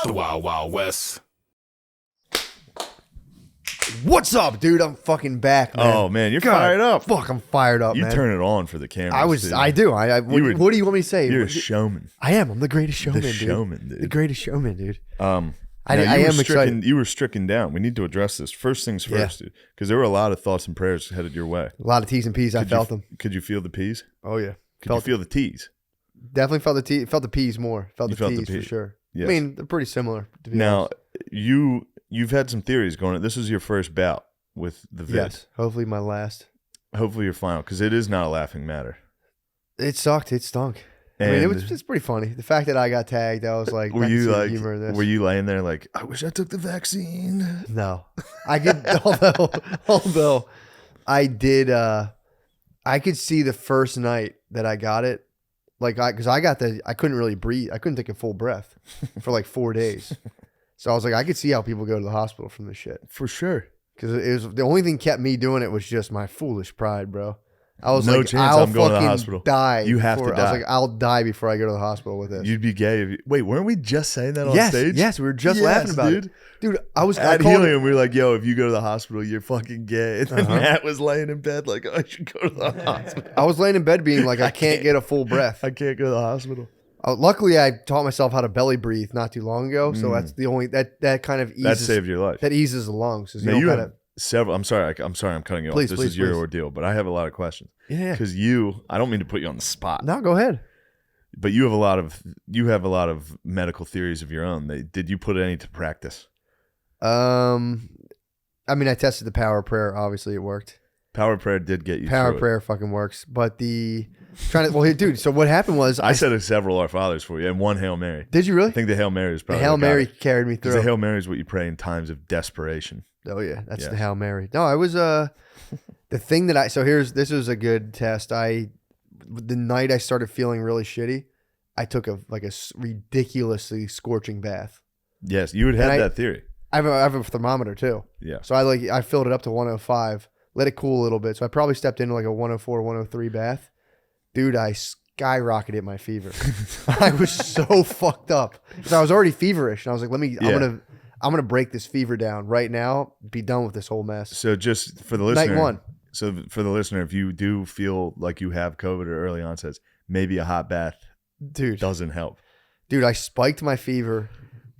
The Wild Wild West. What's up, dude? I'm fucking back, man. Oh man, you're fired up. Fuck, I'm fired up, You man. turn it on for the camera. I do. What do you want me to say? You're a showman. I am. I'm the greatest showman, The dude. showman, dude. The greatest showman, dude. I am excited. You were stricken down. We need to address this. First things first, dude. Because there were a lot of thoughts and prayers headed your way. A lot of T's and P's. I felt them. Could you feel the P's? Oh yeah. Could you feel the T's? Definitely felt the T. Felt the P's more. Felt the T's for sure. Yes. I mean, they're pretty similar. To be now, honest. you've had some theories going on. This is your first bout with the vid. Yes. Hopefully my last. Hopefully your final, because it is not a laughing matter. It sucked. It stunk. And I mean, it's pretty funny. The fact that I got tagged, I was like, were you laying there like, I wish I took the vaccine? No, I could. although I did. I could see the first night that I got it, because I couldn't really breathe. I couldn't take a full breath for like 4 days. So I was like, I could see how people go to the hospital from this shit. For sure. Because it was the only thing kept me doing it was just my foolish pride, bro. I was no like, chance I'll I'm going to the fucking hospital. die. You have to die. I was like, I'll die before I go to the hospital with this. You'd be gay if you... Wait, weren't we just saying that on stage? Yes, we were just laughing about it. Dude, at Helium, we were like, yo, if you go to the hospital, you're fucking gay. And then Matt was laying in bed like, I should go to the hospital. I was laying in bed being like, I can't get a full breath. I can't go to the hospital. Luckily, I taught myself how to belly breathe not too long ago. So that's the only, that kind of eases. That saved your life. That eases the lungs. Now, you have several, I'm sorry I'm cutting you off. This is your ordeal, but I have a lot of questions. Yeah. Because I don't mean to put you on the spot. No, go ahead. But you have a lot of medical theories of your own. Did you put any to practice? I mean, I tested the power of prayer. Obviously, it worked. Power of prayer did get you Power through of prayer fucking works. But dude, so what happened was... I said several Our Fathers for you and one Hail Mary. Did you really? I think the Hail Mary is probably... The Hail Mary carried me through. The Hail Mary is what you pray in times of desperation. Oh, yeah. That's the Hail Mary. No, I was... the thing that this was a good test. The night I started feeling really shitty, I took a ridiculously scorching bath. Yes, you had that theory. I have a thermometer too. Yeah. So I filled it up to 105, let it cool a little bit. So I probably stepped into like a 104, 103 bath. Dude, I skyrocketed my fever. I was so fucked up. So I was already feverish, and I was like, I'm gonna break this fever down right now. Be done with this whole mess. So just for the listener, night one. So for the listener, if you do feel like you have COVID or early onsets, maybe a hot bath, doesn't help. Dude, I spiked my fever.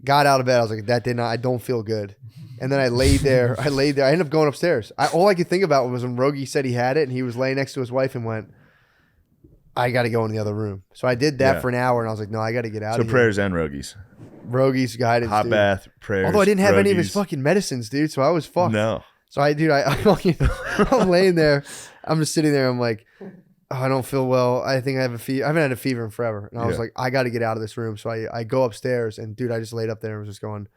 Got out of bed. I was like, I don't feel good. And then I laid there. I ended up going upstairs. All I could think about was when Rogie said he had it and he was laying next to his wife and went, I got to go in the other room. So I did that for an hour and I was like, no, I got to get out of here. So prayers and Rogies. Rogies, guidance, hot bath, prayers. Although I didn't have any of his fucking medicines, dude. So I was fucked. No. So I'm laying there. I'm just sitting there. I'm like, I don't feel well. I think I have a fever. I haven't had a fever in forever. And I was like, I got to get out of this room. So I go upstairs and dude, I just laid up there and was just going,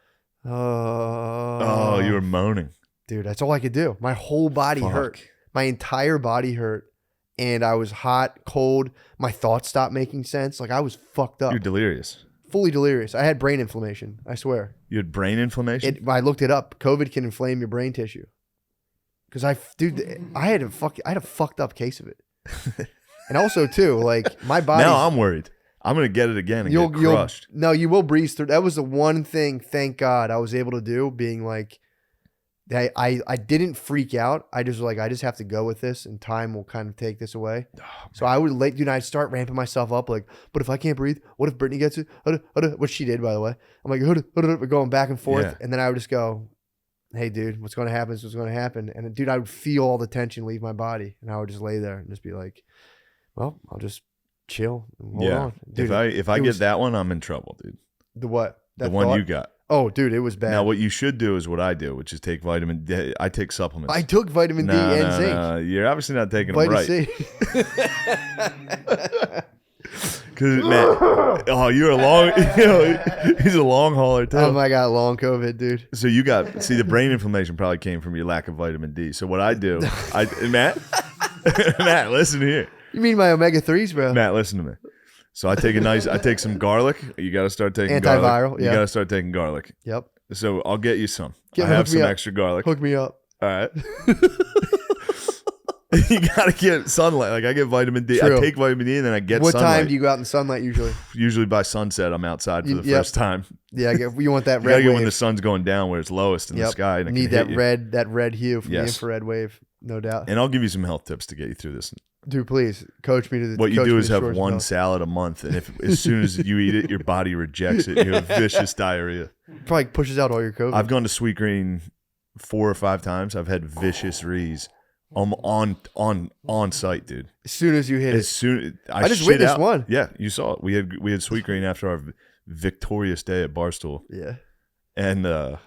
oh, you were moaning. Dude, that's all I could do. My whole body hurt. My entire body hurt. And I was hot, cold. My thoughts stopped making sense. Like I was fucked up. You're delirious. Fully delirious. I had brain inflammation. I swear. You had brain inflammation? I looked it up. COVID can inflame your brain tissue. Because I had a fucked up case of it. And also too, like my body. Now I'm worried. I'm gonna get it again and get crushed. No, you will breeze through. That was the one thing, thank God, I was able to do. Being like, I didn't freak out. I just was like, I just have to go with this, and time will kind of take this away. Oh, so I would I'd start ramping myself up, like, but if I can't breathe, what if Brittany gets it? What she did, by the way. I'm like, we're going back and forth, and then I would just go, hey, dude, what's going to happen is what's going to happen. And dude, I would feel all the tension leave my body, and I would just lay there and just be like, well, I'll just chill and hold on. Dude, if I get that one, I'm in trouble, dude. The what? The one you got. Oh, dude, it was bad. Now, what you should do is what I do, which is take vitamin D. I take supplements. I took vitamin D and zinc. No, you're obviously not taking them right. Because man, you're a long. He's a long hauler too. Oh my God, long COVID, dude. So the brain inflammation probably came from your lack of vitamin D. So what I do, Matt, listen here. You mean my omega-3s, bro? Matt, listen to me. So I take some garlic. You got to start taking antiviral. Garlic. You got to start taking garlic. Yep. So I'll get you some. I have some extra garlic. Hook me up. All right. You gotta get sunlight. Like I get vitamin D. True. I take vitamin D and then I get What sunlight. time do you go out in the sunlight usually? Usually by sunset, I'm outside for the Yep. first time. Yeah, you want that You red gotta get wave. when the sun's going down where it's lowest in the sky. And it Need can hit that red hue from the Yes. infrared wave, no doubt. And I'll give you some health tips to get you through this. Dude, please coach me to the. What you coach do me is to have shores of one health. salad a month, and if as soon as you eat it, your body rejects it. You have vicious diarrhea. Probably pushes out all your COVID. I've gone to Sweet Green 4 or 5 times. I've had vicious Rees on site, dude. as soon as you hit As it. soon I just shit witnessed out. one. Yeah, you saw it. We had Sweet Green after our victorious day at Barstool, Yeah. and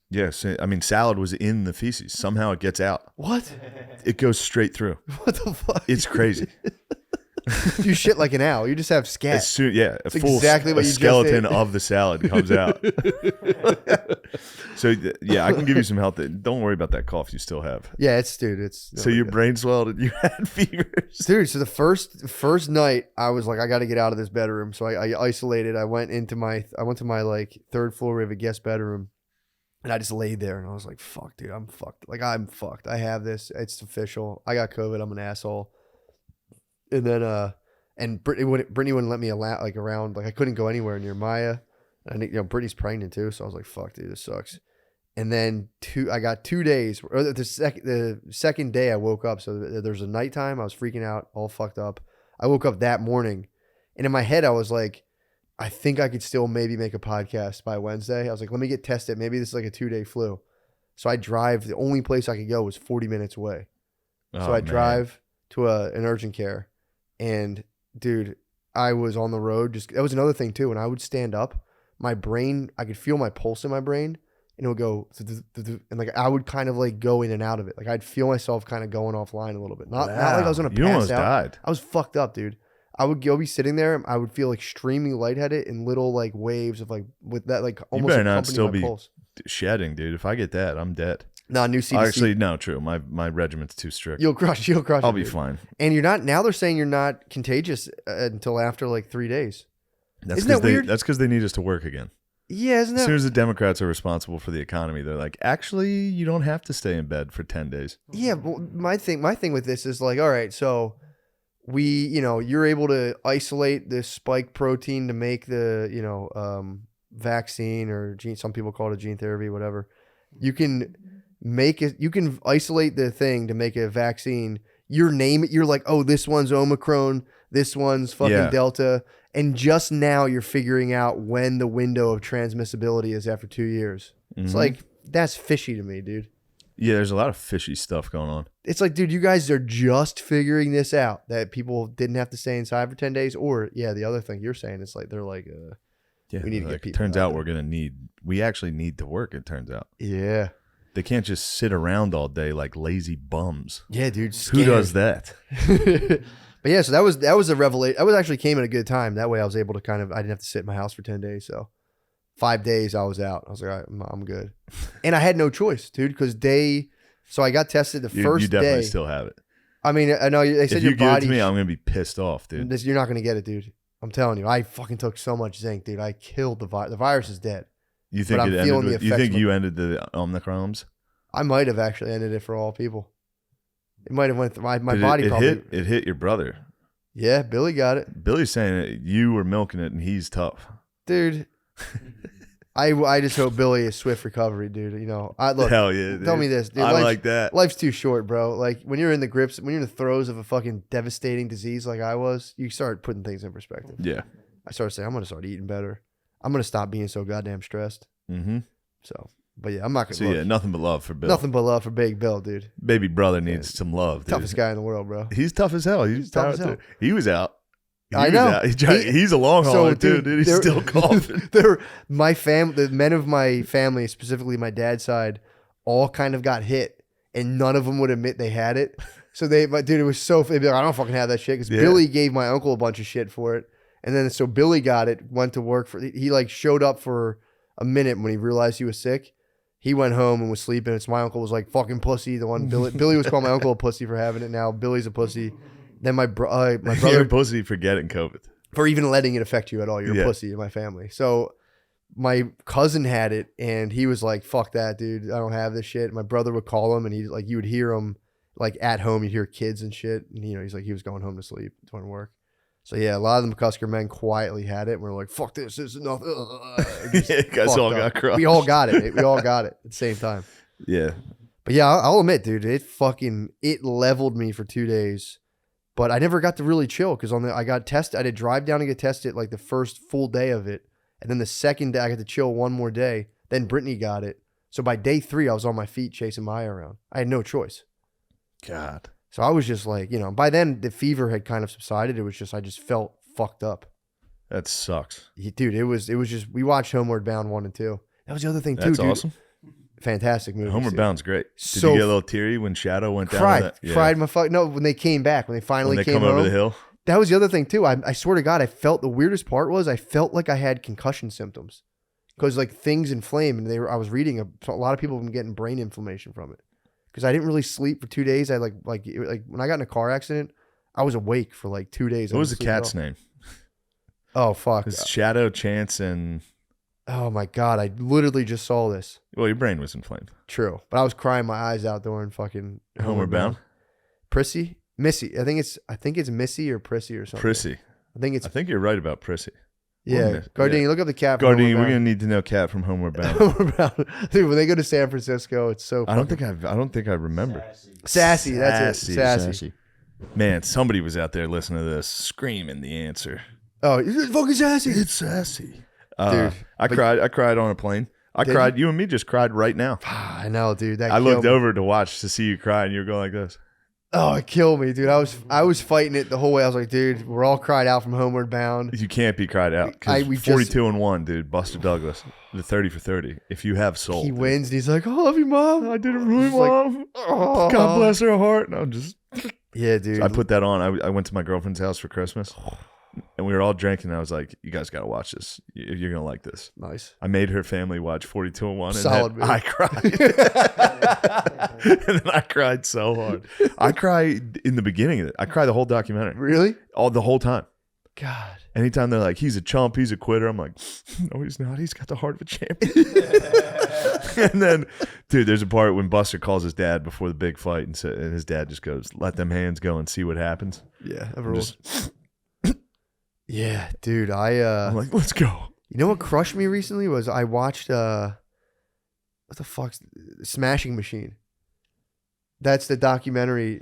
yes, I mean salad was in the feces. Somehow it gets out. What? It goes straight through. What the fuck? It's crazy. You shit like an owl. You just have scat. As soon, yeah, a full exactly what a you just skeleton did. of the salad comes out. So yeah, I can give you some health. Don't worry about that cough you still have. Yeah, it's dude. It's So your brain swelled and you had fevers. dude. So the first night, I was like, I got to get out of this bedroom. So I isolated. I went to my like 3rd floor. We have a guest bedroom, and I just laid there and I was like, fuck, dude, I'm fucked. Like I'm fucked. I have this. It's official. I got COVID. I'm an asshole. And then and Brittany wouldn't let me around. Like I couldn't go anywhere near Maya. I think Brittany's pregnant too, so I was like, fuck, dude, this sucks. And then I got 2 days. Or the second day I woke up. So there's a nighttime. I was freaking out, all fucked up. I woke up that morning, and in my head I was like, I think I could still maybe make a podcast by Wednesday. I was like, let me get tested. Maybe this is like a 2-day flu. So I drive. The only place I could go was 40 minutes away. So I drive to an urgent care, and dude, I was on the road. That was another thing too. When I would stand up, my brain, I could feel my pulse in my brain, and it would go, and like I would kind of like go in and out of it. Like I'd feel myself kind of going offline a little bit. Not like I was gonna pass You almost out. died. I was fucked up, dude. I would be sitting there. I would feel extremely lightheaded in little like waves of like with that like almost. You better not accompany still my be pulse. shedding, dude. If I get that, I'm dead. Nah, new CDC. Actually, no, true. My regiment's too strict. You'll crush. I'll it, be dude. fine. And you're not. Now they're saying you're not contagious until after like 3 days. That's Isn't that weird? That's because they need us to work again. Yeah, isn't As that? soon as the Democrats are responsible for the economy, they're like, actually, you don't have to stay in bed for 10 days. Yeah, well, my thing with this is like, all right, so you're able to isolate this spike protein to make the, vaccine or gene. Some people call it a gene therapy, whatever. You can isolate the thing to make a vaccine. You're like, oh, this one's Omicron, this one's fucking Delta. And just now you're figuring out when the window of transmissibility is after 2 years. Mm-hmm. It's like, that's fishy to me, dude. Yeah, there's a lot of fishy stuff going on. It's like, dude, you guys are just figuring this out, that people didn't have to stay inside for 10 days. Or, the other thing you're saying is like, they're like, we need to get people. Turns out we actually need to work, it turns out. Yeah. They can't just sit around all day like lazy bums. Yeah, dude. Who does that? But yeah, so that was a revelation. I actually came at a good time. That way I was able to I didn't have to sit in my house for 10 days. So 5 days I was out. I was like, all right, I'm good. And I had no choice, dude, because so I got tested the first day. You definitely still have it. I mean, I know they said if your you give it body. to me, I'm going to be pissed off, dude. You're not going to get it, dude. I'm telling you. I fucking took so much zinc, dude. I killed the virus. The virus is dead. You think it ended with, you think you ended the Omicrons? I might have actually ended it for all people. It might have went through my body. It hit your brother. Yeah, Billy got it. Billy's saying that you were milking it and he's tough. Dude, I just hope Billy is swift recovery, dude. Look. Hell yeah, dude. Tell me this, dude. I like that. Life's too short, bro. Like when you're in the throes of a fucking devastating disease like I was, you start putting things in perspective. Yeah. I started saying, I'm going to start eating better. I'm going to stop being so goddamn stressed. Mm-hmm. So, but yeah, I'm not going to. So yeah, nothing but love for Bill. Nothing but love for Big Bill, dude. Baby brother needs some love, dude. Toughest guy in the world, bro. He's tough as hell. He's tough as hell. He was out. I know. He's a long hauler too, dude. He's still coughing. The men of my family, specifically my dad's side, all kind of got hit, and none of them would admit they had it. So dude, it was so. They'd be like, I don't fucking have that shit, because Billy gave my uncle a bunch of shit for it, and then so Billy got it, went to work he like showed up for a minute when he realized he was sick. He went home and was sleeping. It's my uncle was like fucking pussy. The one Billy was calling my uncle a pussy for having it. Now Billy's a pussy. Then my brother, you're a pussy for getting COVID, for even letting it affect you at all. You're a pussy in my family. So my cousin had it, and he was like, "Fuck that, dude. I don't have this shit." My brother would call him, and you would hear him, like at home, you hear kids and shit. And, you know, he's like, he was going home to sleep, doing work. So yeah, a lot of the McCusker men quietly had it. And we're like, fuck this is enough. Yeah, you guys all got crushed. We all got it. We all got it at the same time. Yeah. But yeah, I'll admit, dude, it leveled me for 2 days. But I never got to really chill because I got tested. I did drive down and get tested like the first full day of it. And then the second day I got to chill one more day. Then Brittany got it. So by day 3, I was on my feet chasing Maya around. I had no choice. God. So I was just like, you know, by then the fever had kind of subsided. It was just, I just felt fucked up. That sucks. Dude, it was just, we watched Homeward Bound 1 and 2. That was the other thing too, That's dude. awesome. Fantastic movie. Homeward dude. Bound's great. Did So you get a little teary when Shadow went down? Cried. Yeah. Cried my fuck. No, when they came back, when they finally when they came come over home, the hill. That was the other thing too. I swear to God, I felt the weirdest part was I felt like I had concussion symptoms because like things inflamed and I was reading a lot of people have been getting brain inflammation from it because I didn't really sleep for 2 days. I like when I got in a car accident, I was awake for like 2 days. What was the cat's name? Oh fuck! It's Shadow, Chance, and oh my God, I literally just saw this. well, your brain was inflamed. True, but I was crying my eyes out during fucking Homeward Bound. Prissy, Missy. I think it's Missy or Prissy or something. Prissy. I think you're right about Prissy. yeah. Gardini, look up the cat. Gardini, we're gonna need to know cat from Homeward Bound. Dude, when they go to San Francisco, it's so. I don't think I remember. Sassy. That's it. Sassy. Man, somebody was out there listening to this, screaming the answer. Oh, it's fucking sassy. It's sassy. Dude, I cried on a plane. I cried. You and me just cried right now. I know, dude. That I killed looked me. over to see you cry, and you were going like this. Oh, it killed me, dude. I was fighting it the whole way. I was like, dude, we're all cried out from Homeward Bound. You can't be cried out. We 42-1, dude. Buster Douglas, the 30 for 30. If you have soul, He dude. wins, and he's like, I love you, Mom. I did it really, It's like, Mom. oh. God bless her heart. And I'm just. Yeah, dude. So I put that on. I went to my girlfriend's house for Christmas, and we were all drinking. And I was like, "You guys got to watch this. You're gonna like this." Nice. I made her family watch 42-1, Solid and movie. I cried. And then I cried so hard. I cried in the beginning of it. I cried the whole documentary, Really? the whole time. God. Anytime they're like, "He's a chump, he's a quitter," I'm like, "No, he's not. He's got the heart of a champion." And then, dude, there's a part when Buster calls his dad before the big fight, and his dad just goes, "Let them hands go and see what happens." Yeah. Just, Yeah, dude. I'm like, "Let's go." You know what crushed me recently was I watched what the fuck's Smashing Machine. That's the documentary.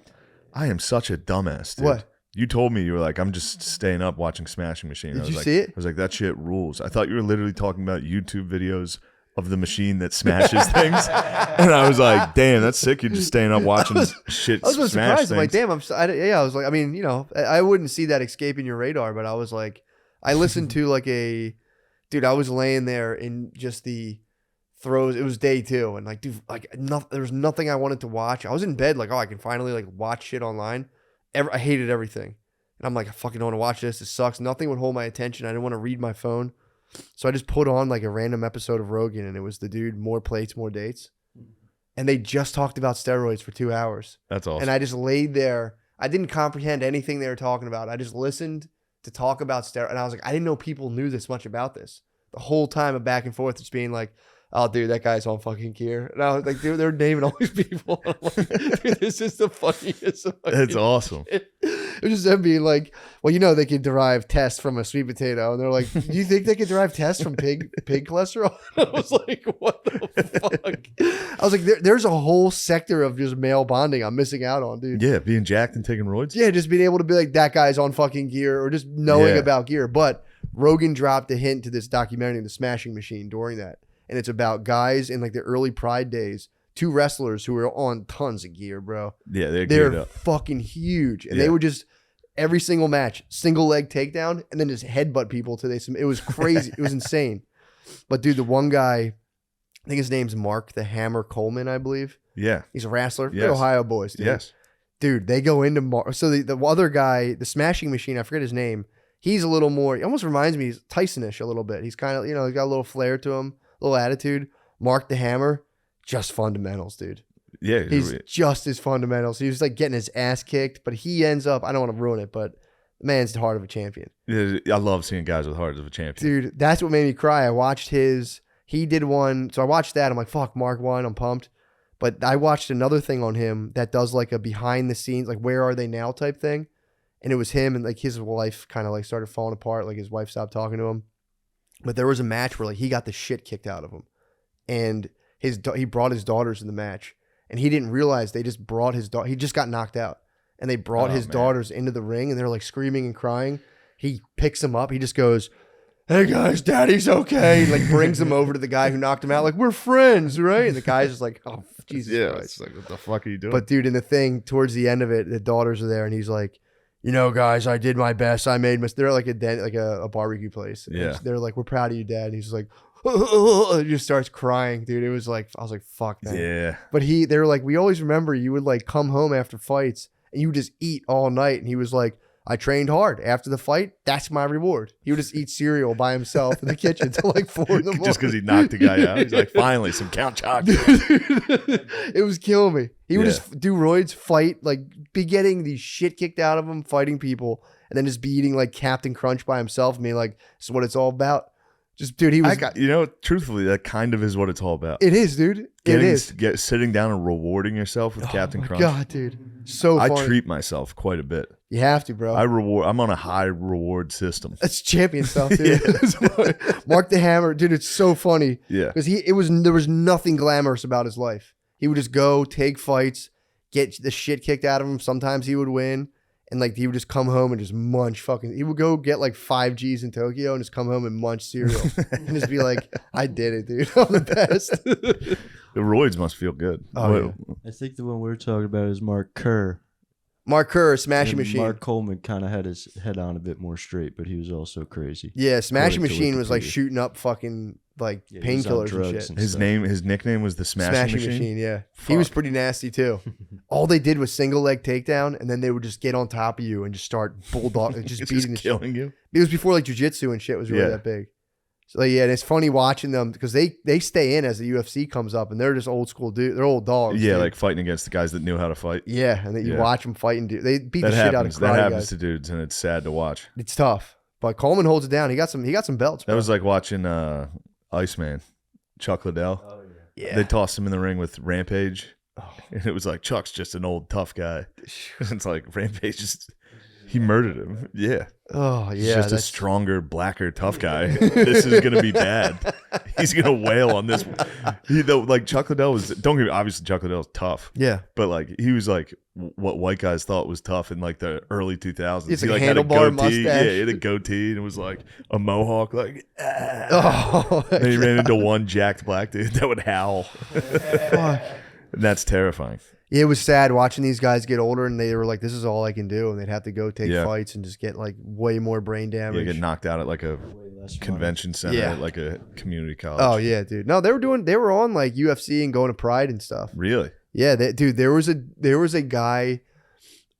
I am such a dumbass, dude. What? You told me you were like, I'm just staying up watching Smashing Machine. Did I was you like, see it? I was like, that shit rules. I thought you were literally talking about YouTube videos of the machine that smashes things. And I was like, damn, that's sick. You're just staying up watching shit I was smash surprised. things. I'm like, damn. I was like, I mean, you know, I wouldn't see that escaping your radar, but I was like, I listened to like dude, I was laying there in just the throws. It was day 2. And like, dude, like there was nothing I wanted to watch. I was in bed like, oh, I can finally like watch shit online. I hated everything. And I'm like, I fucking don't want to watch this. This sucks. Nothing would hold my attention. I didn't want to read my phone. So I just put on like a random episode of Rogan, and it was the dude, More Plates, More Dates. And they just talked about steroids for 2 hours. That's awesome. And I just laid there. I didn't comprehend anything they were talking about. I just listened to talk about steroids. And I was like, I didn't know people knew this much about this. The whole time of back and forth, just being like, oh, dude, that guy's on fucking gear. And I was like, dude, they're naming all these people. I'm like, dude, this is the funniest. That's awesome. It was just them being like, well, you know, they can derive tests from a sweet potato. And they're like, do you think they can derive tests from pig cholesterol? And I was like, what the fuck? I was like, there's a whole sector of just male bonding I'm missing out on, dude. Yeah, being jacked and taking roids. Yeah, just being able to be like, that guy's on fucking gear, or just knowing about gear. But Rogan dropped a hint to this documentary, The Smashing Machine, during that. And it's about guys in like the early Pride days, 2 wrestlers who were on tons of gear, bro. Yeah, they're geared up. Fucking huge. And they would just, every single match, single leg takedown, and then just headbutt people till it was crazy. It was insane. But dude, the one guy, I think his name's Mark the Hammer Coleman, I believe. Yeah. He's a wrestler. Yes. They're Ohio boys, dude. Yes. Dude, they go into so the other guy, the Smashing Machine, I forget his name. He's a little more, he almost reminds me, he's Tyson-ish a little bit. He's kind of, you know, he's got a little flair to him, a little attitude. Mark the Hammer, just fundamentals, dude. Yeah. He's just his fundamentals. He was like getting his ass kicked, but he ends up, I don't want to ruin it, but the man's the heart of a champion. Yeah, I love seeing guys with hearts of a champion. Dude, that's what made me cry. I watched he did one, so I watched that. I'm like, fuck, Mark won, I'm pumped. But I watched another thing on him that does like a behind the scenes, like where are they now type thing. And it was him and like his wife kind of like started falling apart. Like his wife stopped talking to him. But there was a match where like he got the shit kicked out of him. And he brought his daughters in the match. And he didn't realize they just brought his daughter. He just got knocked out. And they brought his daughters into the ring and they're like screaming and crying. He picks them up. He just goes, "Hey guys, daddy's okay." He like brings them over to the guy who knocked him out. Like, we're friends, right? And the guy's just like, "Oh, Jesus Christ." It's like, what the fuck are you doing? But dude, in the thing, towards the end of it, the daughters are there and he's like, "You know, guys, I did my best. I made mistakes." They're like a barbecue place. Yeah. They're like, "We're proud of you, Dad." And he's like, he just starts crying, dude. It was like, I was like, fuck, man. Yeah. But they were like, "We always remember you would like come home after fights and you would just eat all night." And he was like, "I trained hard. After the fight, that's my reward." He would just eat cereal by himself in the kitchen till like 4 in the morning. Just because he knocked the guy out. He's like, finally, some Count Chocula. It was killing me. He would just do roids, fight, like be getting the shit kicked out of him, fighting people, and then just be eating like Captain Crunch by himself and being like, "This is what it's all about." Just, dude, he was. Truthfully, that kind of is what it's all about. It is, dude. It is. Sitting down and rewarding yourself with Captain Crunch. God, dude. So funny. I treat myself quite a bit. You have to, bro. I'm on a high reward system. That's champion stuff, dude. Mark the Hammer, dude. It's so funny. Yeah. Because there was nothing glamorous about his life. He would just go take fights, get the shit kicked out of him. Sometimes he would win. And like he would just come home and just munch he would go get like 5 G's in Tokyo and just come home and munch cereal and just be like, "I did it, dude. I'm the best." The roids must feel good. Oh, yeah. I think the one we're talking about is Mark Kerr. Mark Kerr, Smashing And Machine. Mark Coleman kind of had his head on a bit more straight, but he was also crazy. Yeah, Smashing According to Machine was like Wikipedia. shooting up fucking like Yeah, he was on painkillers and drugs shit. and His nickname was the Smashing Machine. Yeah. Fuck. He was pretty nasty too. All they did was single leg takedown, and then they would just get on top of you and just start bulldog and just beating the shit. killing you. It was before like jiu-jitsu and shit was really Yeah. that big. So like, yeah, and it's funny watching them because they stay in as the UFC comes up and they're just old school dude. They're old dogs. Yeah, dude. like fighting against the guys that knew how to fight. Yeah, and then you Yeah. watch them fight and do. They beat That the shit out of happens. That karate happens guys. to dudes, and it's sad to watch. It's tough, but Coleman holds it down. He got some belts. That Bro. was like watching Iceman, Chuck Liddell. Yeah. They tossed him in the ring with Rampage, Oh. and it was like Chuck's just an old tough guy. It's like Rampage he murdered him. Yeah. Oh He's yeah, just a stronger, blacker, tough guy. This is gonna be bad. He's gonna wail on this. Like Chuck Liddell was. Don't get me. Obviously, Chuck Liddell's tough. Yeah, But like he was like what white guys thought was tough in like the early 2000s. It's He like had a handlebar goatee. mustache. Yeah, he had a goatee and it was like a mohawk. Like, Oh, then he ran into one jacked black dude that would howl. fuck. And that's terrifying. Yeah, it was sad watching these guys get older, and they were like, "This is all I can do," and they'd have to go take Yeah. fights and just get like way more brain You damage. get knocked out at like a Way less money. convention center, Yeah. at like a community college. Oh yeah, dude. No, they were on like UFC and going to Pride and stuff. Really? Yeah, dude. There was a guy,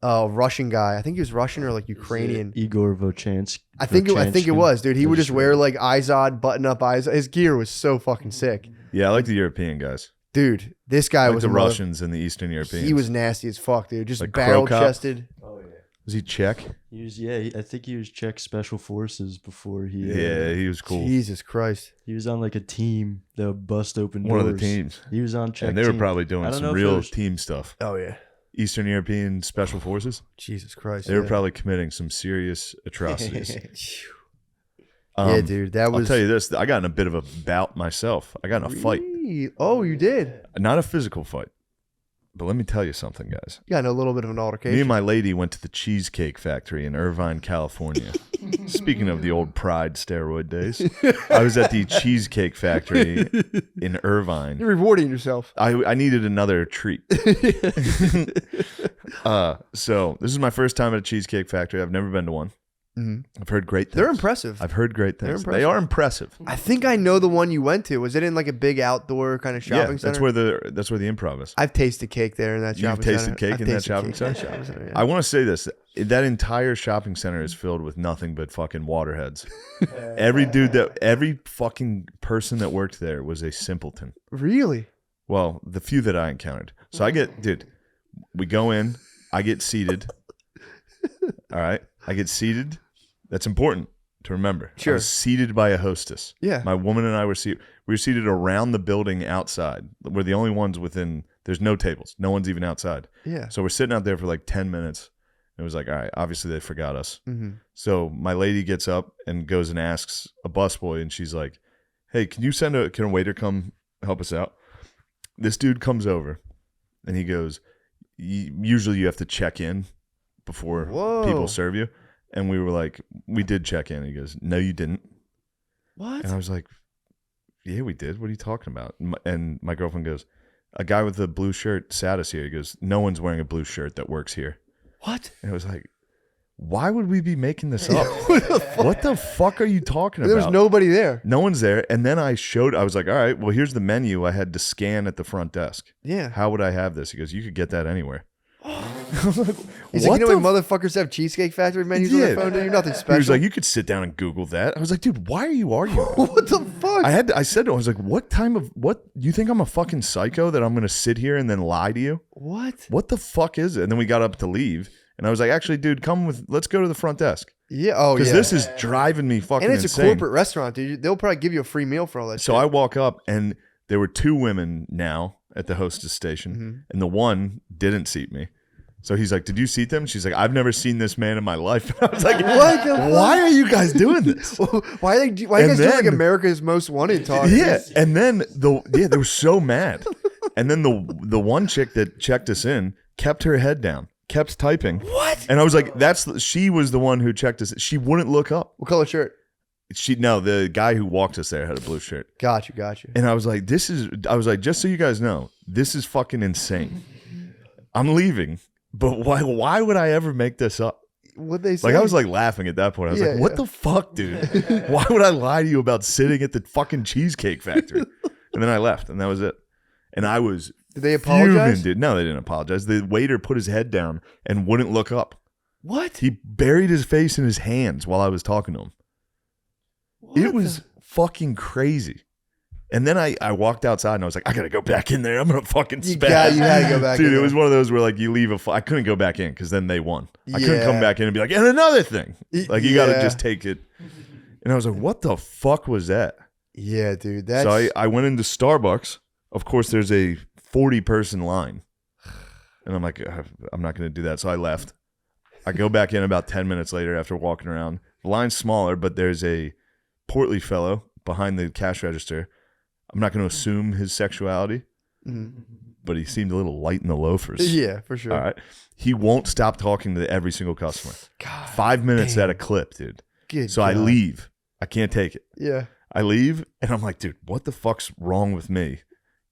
Russian guy. I think he was Russian or like Ukrainian. Igor Vochansky. I think it was, dude. He would just wear read. like Izod, button up Izod. His gear was so fucking sick, Yeah, I like the European guys. dude. This guy I like was the a mother- Russians and the Eastern Europeans. He was nasty as fuck, dude. Just Like barrel Krokop? chested. Oh yeah. Was he Czech? He was I think he was Czech Special Forces before he. Yeah, he was cool. Jesus Christ. He was on like a team that would bust open One of doors. the teams. He was on Czech. And they were team. probably I doing don't some know if real it was- team stuff. Oh yeah. Eastern European Special Forces. Jesus Christ. They were yeah. probably committing some serious atrocities. Yeah, dude. That was. I'll tell you this. I got in a bit of a bout myself. I got in a fight. Oh, you did. Not a physical fight. But let me tell you something, guys. You got in a little bit of an altercation. Me and my lady went to the Cheesecake Factory in Irvine, California. Speaking of the old Pride steroid days, I was at the Cheesecake Factory in Irvine. You're rewarding yourself. I needed another treat. So this is my first time at a Cheesecake Factory. I've never been to one. Mhm. I've heard great things. They're impressive. I've heard great They're things. impressive. They are impressive. I think I know the one you went to. Was it in like a big outdoor kind of shopping center? That's where the improv is. I've tasted cake there in that You've shopping tasted center. cake I've in that tasted shopping cake in center? that shopping center, yeah. I want to say this. That entire shopping center is filled with nothing but fucking waterheads. Every fucking person that worked there was a simpleton. Really? Well, the few that I encountered. So we go in, I get seated. All right. I get seated. That's important to remember. Sure. I was seated by a hostess. Yeah. My woman and I were seated. We were seated around the building outside. We're the only ones within There's no tables. No one's even outside. Yeah. So we're sitting out there for like 10 minutes. It was like, all right, obviously they forgot us. Mm-hmm. So my lady gets up and goes and asks a busboy, and she's like, hey, can a waiter come help us out? This dude comes over, and he goes, usually you have to check in before people serve you. And we were like, we did check in. He goes, no, you didn't. What? And I was like, yeah, we did. What are you talking about? And my girlfriend goes, a guy with a blue shirt sat us here. He goes, no one's wearing a blue shirt that works here. What? And I was like, why would we be making this up? What the fuck are you talking about? There was nobody there. No one's there. And then I was like, all right, well, here's the menu I had to scan at the front desk. Yeah. How would I have this? He goes, you could get that anywhere. I was like, He's like, you know when motherfuckers have Cheesecake Factory menus on their phone? You're nothing special. He was like, you could sit down and Google that. I was like, dude, why are you arguing? What the fuck? I said to him, I was like, what? You think I'm a fucking psycho that I'm going to sit here and then lie to you? What the fuck is it? And then we got up to leave. And I was like, actually, dude, let's go to the front desk. Yeah. Oh, yeah. Because this is driving me fucking insane. And it's a corporate restaurant, dude. They'll probably give you a free meal for all that shit. So I walk up, and there were 2 women now at the hostess station. And the one didn't seat me. So he's like, did you seat them? She's like, I've never seen this man in my life. I was like, why are you guys doing this? Why are you guys doing like America's Most Wanted talk? Yeah. And then they were so mad. And then the one chick that checked us in kept her head down, kept typing. What? And I was like, she was the one who checked us. She wouldn't look up. What color shirt? The guy who walked us there had a blue shirt. Got you. And I was like, just so you guys know, this is fucking insane. I'm leaving. But why would I ever make this up? What'd they say? Like, I was like laughing at that point. I was like, what the fuck, dude? Why would I lie to you about sitting at the fucking Cheesecake Factory? And then I left, and that was it. And I was Did they apologize? fuming, dude. No, they didn't apologize. The waiter put his head down and wouldn't look up. What? He buried his face in his hands while I was talking to him. It was fucking crazy. And then I walked outside and I was like, I got to go back in there. I'm going to fucking spaz. You had to go back in Dude, it there. was one of those where like you leave I couldn't go back in because then they won. I couldn't come back in and be like, and another thing. Like you got to just take it. And I was like, what the fuck was that? Yeah, dude. So I went into Starbucks. Of course, there's a 40-person line. And I'm like, I'm not going to do that. So I left. I go back in about 10 minutes later after walking around. The line's smaller, but there's a portly fellow behind the cash register. I'm not going to assume his sexuality, but he seemed a little light in the loafers. Yeah, for sure. All right. He won't stop talking to every single customer. God, 5 minutes at a clip, dude. So I leave. I can't take it. Yeah. I leave, and I'm like, dude, what the fuck's wrong with me?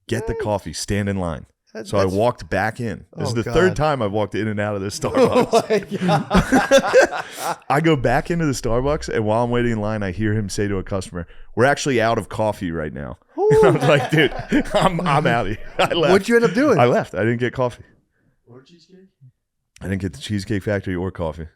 Get the coffee. Stand in line. So I walked back in. This is the third time I've walked in and out of this Starbucks. Oh my God. I go back into the Starbucks, and while I'm waiting in line, I hear him say to a customer, we're actually out of coffee right now. And I was like, dude, I'm out of here. I left. What'd you end up doing? I left. I didn't get coffee. Or cheesecake? I didn't get the Cheesecake Factory or coffee.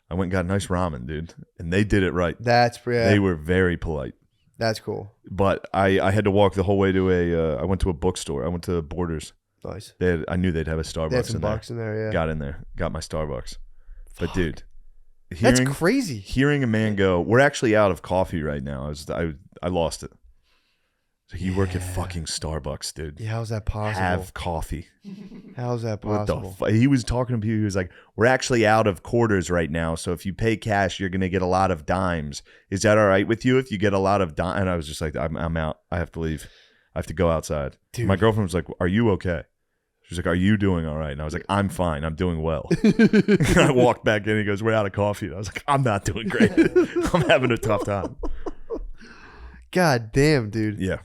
I went and got nice ramen, dude. And they did it right. They were very polite. That's cool. But I had to walk the whole way to I went to a bookstore. I went to Borders. Nice. I knew they'd have a Starbucks They had some in there. bucks in there, yeah. Got in there. Got my Starbucks. But dude, That's crazy. Hearing a man go, we're actually out of coffee right now. I lost it. So you work at fucking Starbucks, dude. Yeah, how's that possible? Have coffee. How's that What possible? he was talking to people. He was like, we're actually out of quarters right now. So if you pay cash, you're going to get a lot of dimes. Is that all right with you if you get a lot of dimes? And I was just like, I'm out. I have to leave. I have to go outside. Dude. My girlfriend was like, are you okay? She was like, are you doing all right? And I was like, I'm fine. I'm doing well. And I walked back in. He goes, we're out of coffee. And I was like, I'm not doing great. I'm having a tough time. God damn, dude. Yeah.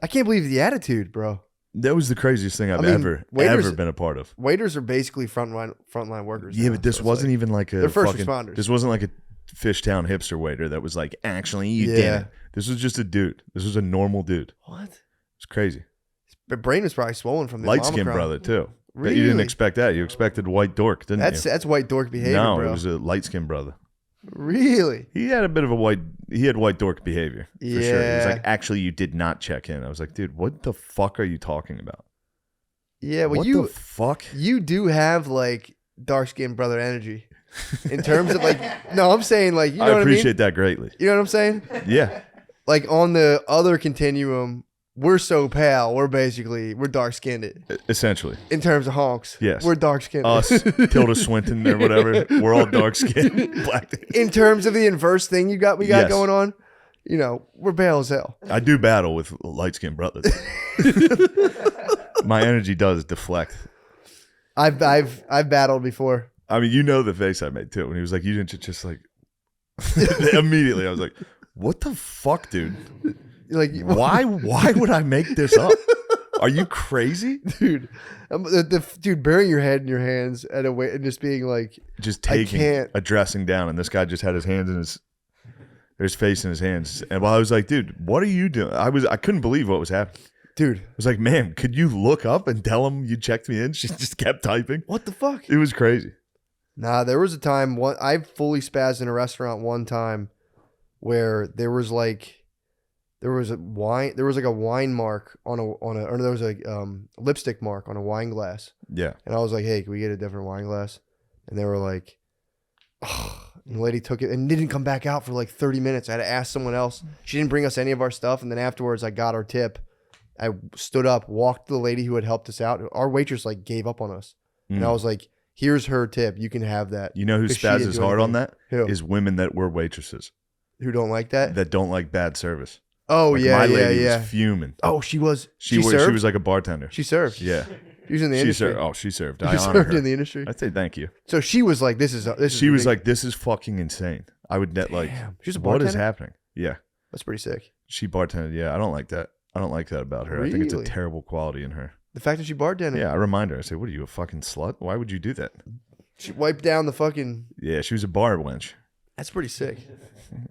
I can't believe the attitude, bro. That was the craziest thing I've ever been a part of. Waiters are basically frontline workers. Yeah, now, but this so wasn't even like a they're first fucking, responders. This wasn't like a Fishtown hipster waiter that was like, actually, you didn't. This was just a dude. This was a normal dude. What? It's crazy. His brain was probably swollen from the Light-skinned brother, too. Really? You didn't expect that. You expected white dork, didn't you? That's white dork behavior, no, bro. it was a light-skinned brother. Really? He had a bit of he had white dork behavior, for sure. He was like, actually, you did not check in. I was like, dude, what the fuck are you talking about? Yeah, well, what the fuck? You do have, like, dark-skinned brother energy. In terms of, like, no, I'm saying, like, you know what I mean? I appreciate that greatly. You know what I'm saying? Yeah. Like, on the other continuum, we're so pale. We're dark skinned Essentially. in terms of honks. Yes. We're dark skinned. Us, Tilda Swinton or whatever, we're all dark skinned, black. In terms of the inverse thing we got Yes. going on, we're pale as hell. I do battle with light skinned brothers. My energy does deflect. I've battled before. I mean, the face I made too when he was like, "You didn't just like." Immediately, I was like, "What the fuck, dude? Like, Why would I make this up? Are you crazy, dude? Dude, burying your head in your hands at a way and just being like, just taking a dressing down, and this guy just had his hands in his face in his hands, and while I was like, "Dude, what are you doing?" I couldn't believe what was happening. dude, I was like, "Man, could you look up and tell him you checked me in?" She just kept typing. what the fuck? It was crazy. Nah, there was a time I fully spazzed in a restaurant one time where there was like a wine mark or there was a lipstick mark on a wine glass. Yeah. And I was like, "Hey, can we get a different wine glass?" And they were like, "Oh." And the lady took it and didn't come back out for like 30 minutes. I had to ask someone else. She didn't bring us any of our stuff. And then afterwards, I got our tip. I stood up, walked to the lady who had helped us out. Our waitress like gave up on us. And I was like, "Here's her tip. You can have that." You know who 'Cause she didn't spazzes do hard on anything. that? Who? Is women that were waitresses Who don't like that? that don't like bad service. Oh, Like, yeah, my yeah, lady yeah. was fuming. Oh, she was. She She served? was like a bartender. She served. Yeah. She was in the She industry. served. Oh, she served. She I honor served her. in the industry. I'd say thank you. So she was like, "This is." She was ridiculous. like, "This is fucking insane." I would net like, Damn. She was a what is bartender? happening? Yeah. That's pretty sick. She bartended. Yeah. I don't like that. I don't like that about her. I think it's a Really? terrible quality in her. The fact that she bartended. Yeah. I remind her. I say, "What are you, a fucking slut? Why would you do that?" She wiped down the fucking. Yeah. She was a bar wench. That's pretty sick.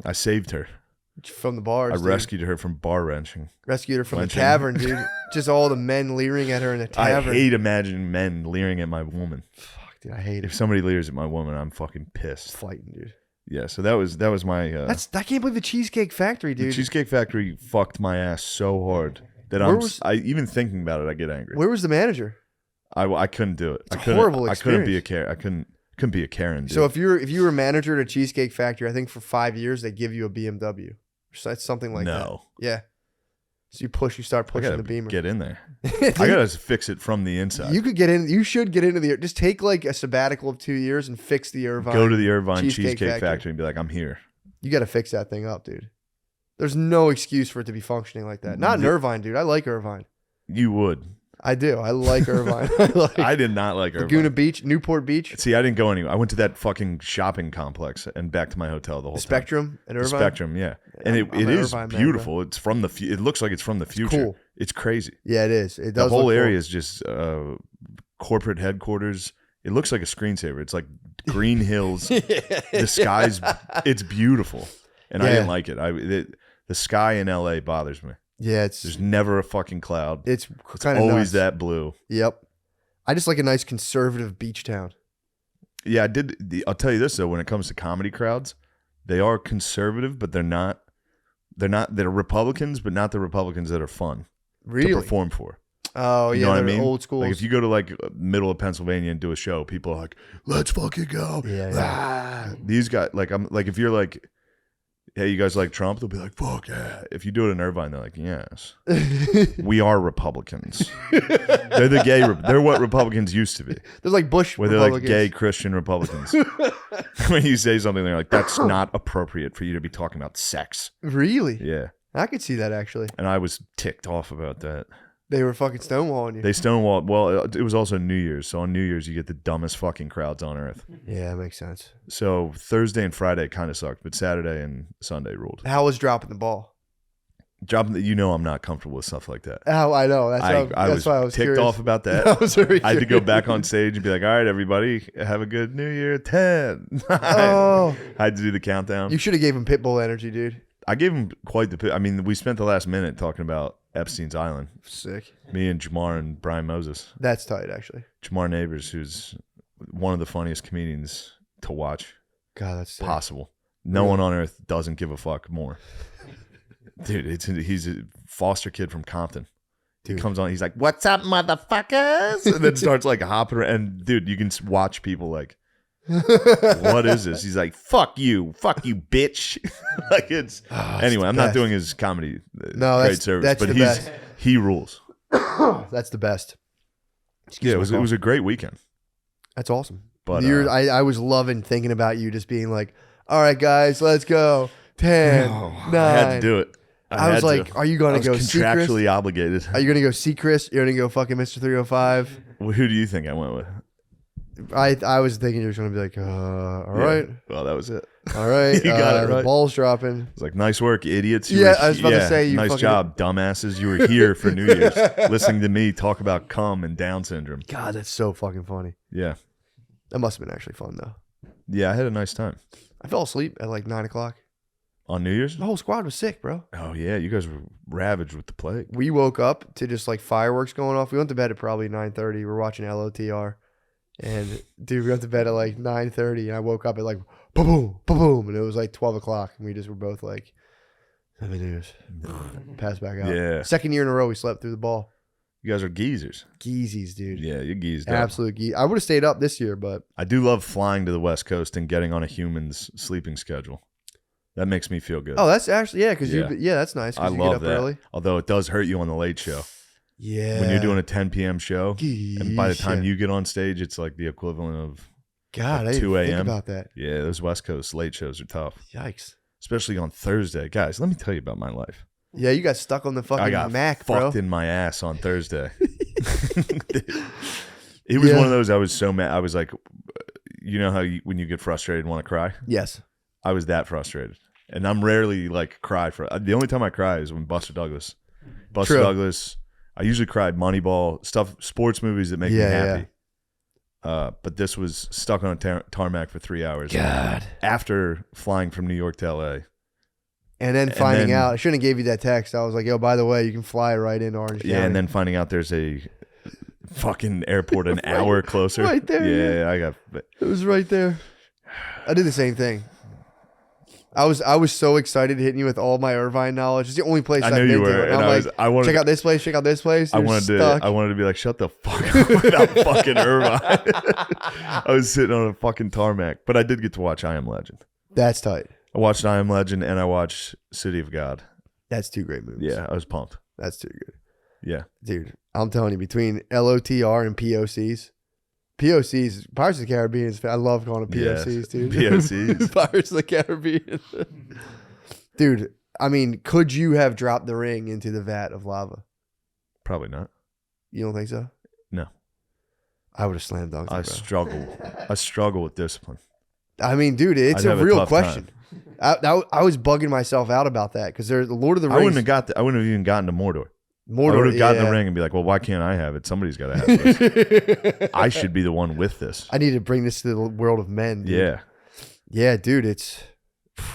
I saved her. From the bars. I dude. rescued her from bar wrenching. Rescued her from Wenching. the tavern, dude. Just all the men leering at her in the tavern. I hate imagining men leering at my woman. Fuck, dude, I hate If it. somebody leers at my woman, I'm fucking pissed. Fighting, dude. Yeah, so that was my I can't believe the Cheesecake Factory, the dude. Cheesecake Factory fucked my ass so hard that I even thinking about it I get angry. Where was the manager? I couldn't do it. It's I a couldn't, horrible I couldn't be a experience. Karen. I couldn't be a Karen. Dude. So if you were a manager at a Cheesecake Factory, I think for 5 years they give you a BMW. So that's something like that. no, Yeah. So you start I pushing gotta the Beamer. get in there. I gotta fix it from the inside. You could get in. You should get into just take like a sabbatical of 2 years and fix the Irvine. Go to the Irvine Cheesecake Cheesecake Factory. Factory and be like, I'm here. You got to fix that thing up, dude. There's no excuse for it to be functioning like that. Not in Irvine, dude. I like Irvine. You would. I do. I like Irvine. I did not like Irvine. Laguna Beach, Newport Beach, See, I didn't go anywhere. I went to that fucking shopping complex and back to my hotel the whole the time. Spectrum at The Irvine. Spectrum, yeah. And I'm it an is Irvine man, beautiful. It's from the. It looks like it's from the future. cool. It's crazy. Yeah, it is. It The does. whole look area cool. is just corporate headquarters. It looks like a screensaver. It's like green hills. The sky's. It's beautiful, and I Yeah. didn't like it. The sky in LA bothers me. Yeah, it's There's never a fucking cloud. it's It's kind of always that blue. Yep. I just like a nice conservative beach town. Yeah, I'll tell you this though. When it comes to comedy crowds, they are conservative, but they're not. They're Republicans, but not the Republicans that are fun Really? to perform for. Oh You yeah, know what I they're mean? old school. Like if you go to like middle of Pennsylvania and do a show, people are like, "Let's fucking go!" Yeah, Ah. These guys, like if you're like, "Hey, you guys like Trump?" They'll be like, "Fuck yeah!" If you do it in Irvine, they're like, "Yes, we are Republicans." They're the gay. They're what Republicans used to be, There's like Bush where they're like Republicans. gay Christian Republicans. When you say something, they're like, "That's not appropriate for you to be talking about sex." Really? Yeah, I could see that actually. and I was ticked off about that. They were fucking stonewalling you. They stonewalled. Well, it was also New Year's, so on New Year's you get the dumbest fucking crowds on earth. Yeah, that makes sense. So Thursday and Friday kind of sucked, but Saturday and Sunday ruled. How was dropping the ball? Dropping I'm not comfortable with stuff like that. Oh, I know. That's I was why I was ticked curious. off about that. I was very I had to go curious. back on stage and be like, "All right, everybody, have a good New Year." 10. Oh, I had to do the countdown. you should have gave him Pitbull energy, dude. I gave him quite the. I mean, we spent the last minute talking about Epstein's Island. Sick. Me and Jamar and Brian Moses. That's tight, actually. Jamar Neighbors, who's one of the funniest comedians to watch. God, that's sick. Possible. No one on earth doesn't give a fuck more. Dude, he's a foster kid from Compton. Dude. He comes on, he's like, "What's up, motherfuckers?" And then starts like hopping around. And dude, you can watch people like, "What is this?" He's like, fuck you, bitch." Like it's Oh, anyway. the I'm not best. doing his comedy. No, great that's service, that's but the he's best. He rules. That's the best. Yeah, it was a great weekend. That's awesome. But I was loving thinking about you just being like, all right, guys, let's go. 10, 9. I had to do it. I was like, are you going to go see Chris? Contractually obligated. Are you going to go see Chris? You're going to go fucking Mr. 305? Well, who do you think I went with? I was thinking you were going to be like, all right. Well, that was it. All right. You got it right. The ball's dropping. It's like, nice work, idiots. I was about to say, nice job, dumbasses. You were here for New Year's listening to me talk about cum and Down syndrome. God, that's so fucking funny. Yeah. That must have been actually fun, though. Yeah, I had a nice time. I fell asleep at like 9 o'clock. On New Year's? The whole squad was sick, bro. Oh, yeah. You guys were ravaged with the plague. We woke up to just like fireworks going off. We went to bed at probably 9:30. We were watching LOTR. And, dude, we went to bed at like 9:30. And I woke up at like, boom, boom, boom. And it was like 12 o'clock. And we just were both like, Happy New Year's. Passed back out. Yeah. Second year in a row, we slept through the ball. You guys are geezers. Geezies, dude. Yeah, you're geezed up. Absolute geez. I would have stayed up this year, but. I do love flying to the West Coast and getting on a human's sleeping schedule. That makes me feel good. Oh, that's actually, yeah, because Yeah. that's nice. I You love get up that. early. Although it does hurt you on the late show. Yeah. When you're doing a 10 p.m. show, and by the time Geesh. you get on stage, it's like the equivalent of God, I like didn't 2 think a.m. about that. Yeah, those West Coast late shows are tough, Yikes. especially on Thursday. Guys, let me tell you about my life. Yeah, you got stuck on the fucking I got Mac, fucked bro. in my ass on Thursday. It was one of those. I was so mad. I was like, you know how when you get frustrated and want to cry? Yes. I was that frustrated, and I'm rarely like cry for. The only time I cry is when Buster Douglas. True. Douglas. I usually cried Moneyball stuff, sports movies that make me happy. But this was stuck on a tarmac for 3 hours. God. After flying from New York to LA. And then finding out, I shouldn't have gave you that text. I was like, yo, by the way, you can fly right into Orange County. Yeah, and then finding out there's a fucking airport an hour closer. Right there. Yeah, I got. It was right there. I did the same thing. I was so excited hitting you with all my Irvine knowledge. It's the only place I I've knew been you were. to. And And I'm like, I wanted, check out this place, check out this place. I You're wanted stuck. to be like, shut the fuck up about fucking Irvine. I was sitting on a fucking tarmac, but I did get to watch I Am Legend. That's tight. I watched I Am Legend and I watched City of God. That's two great movies. Yeah, I was pumped. That's too good. Yeah. Dude, I'm telling you, between LOTR and POCs, Pirates of the Caribbean, I love calling it POCs, Yes. dude. POCs. Pirates of the Caribbean. Dude, I mean, could you have dropped the ring into the vat of lava? Probably not. You don't think so? No. I would have slam dunked it, bro. I struggle with discipline. I mean, dude, it's I'd a have a real tough question. I was bugging myself out about that because there's the Lord of the I Rings. wouldn't have even gotten to Mordor. I Mordor, would have gotten yeah. the ring and be like, well, why can't I have it? Somebody's got to have this. I should be the one with this. I need to bring this to the world of men. Dude. Yeah. Yeah, dude, it's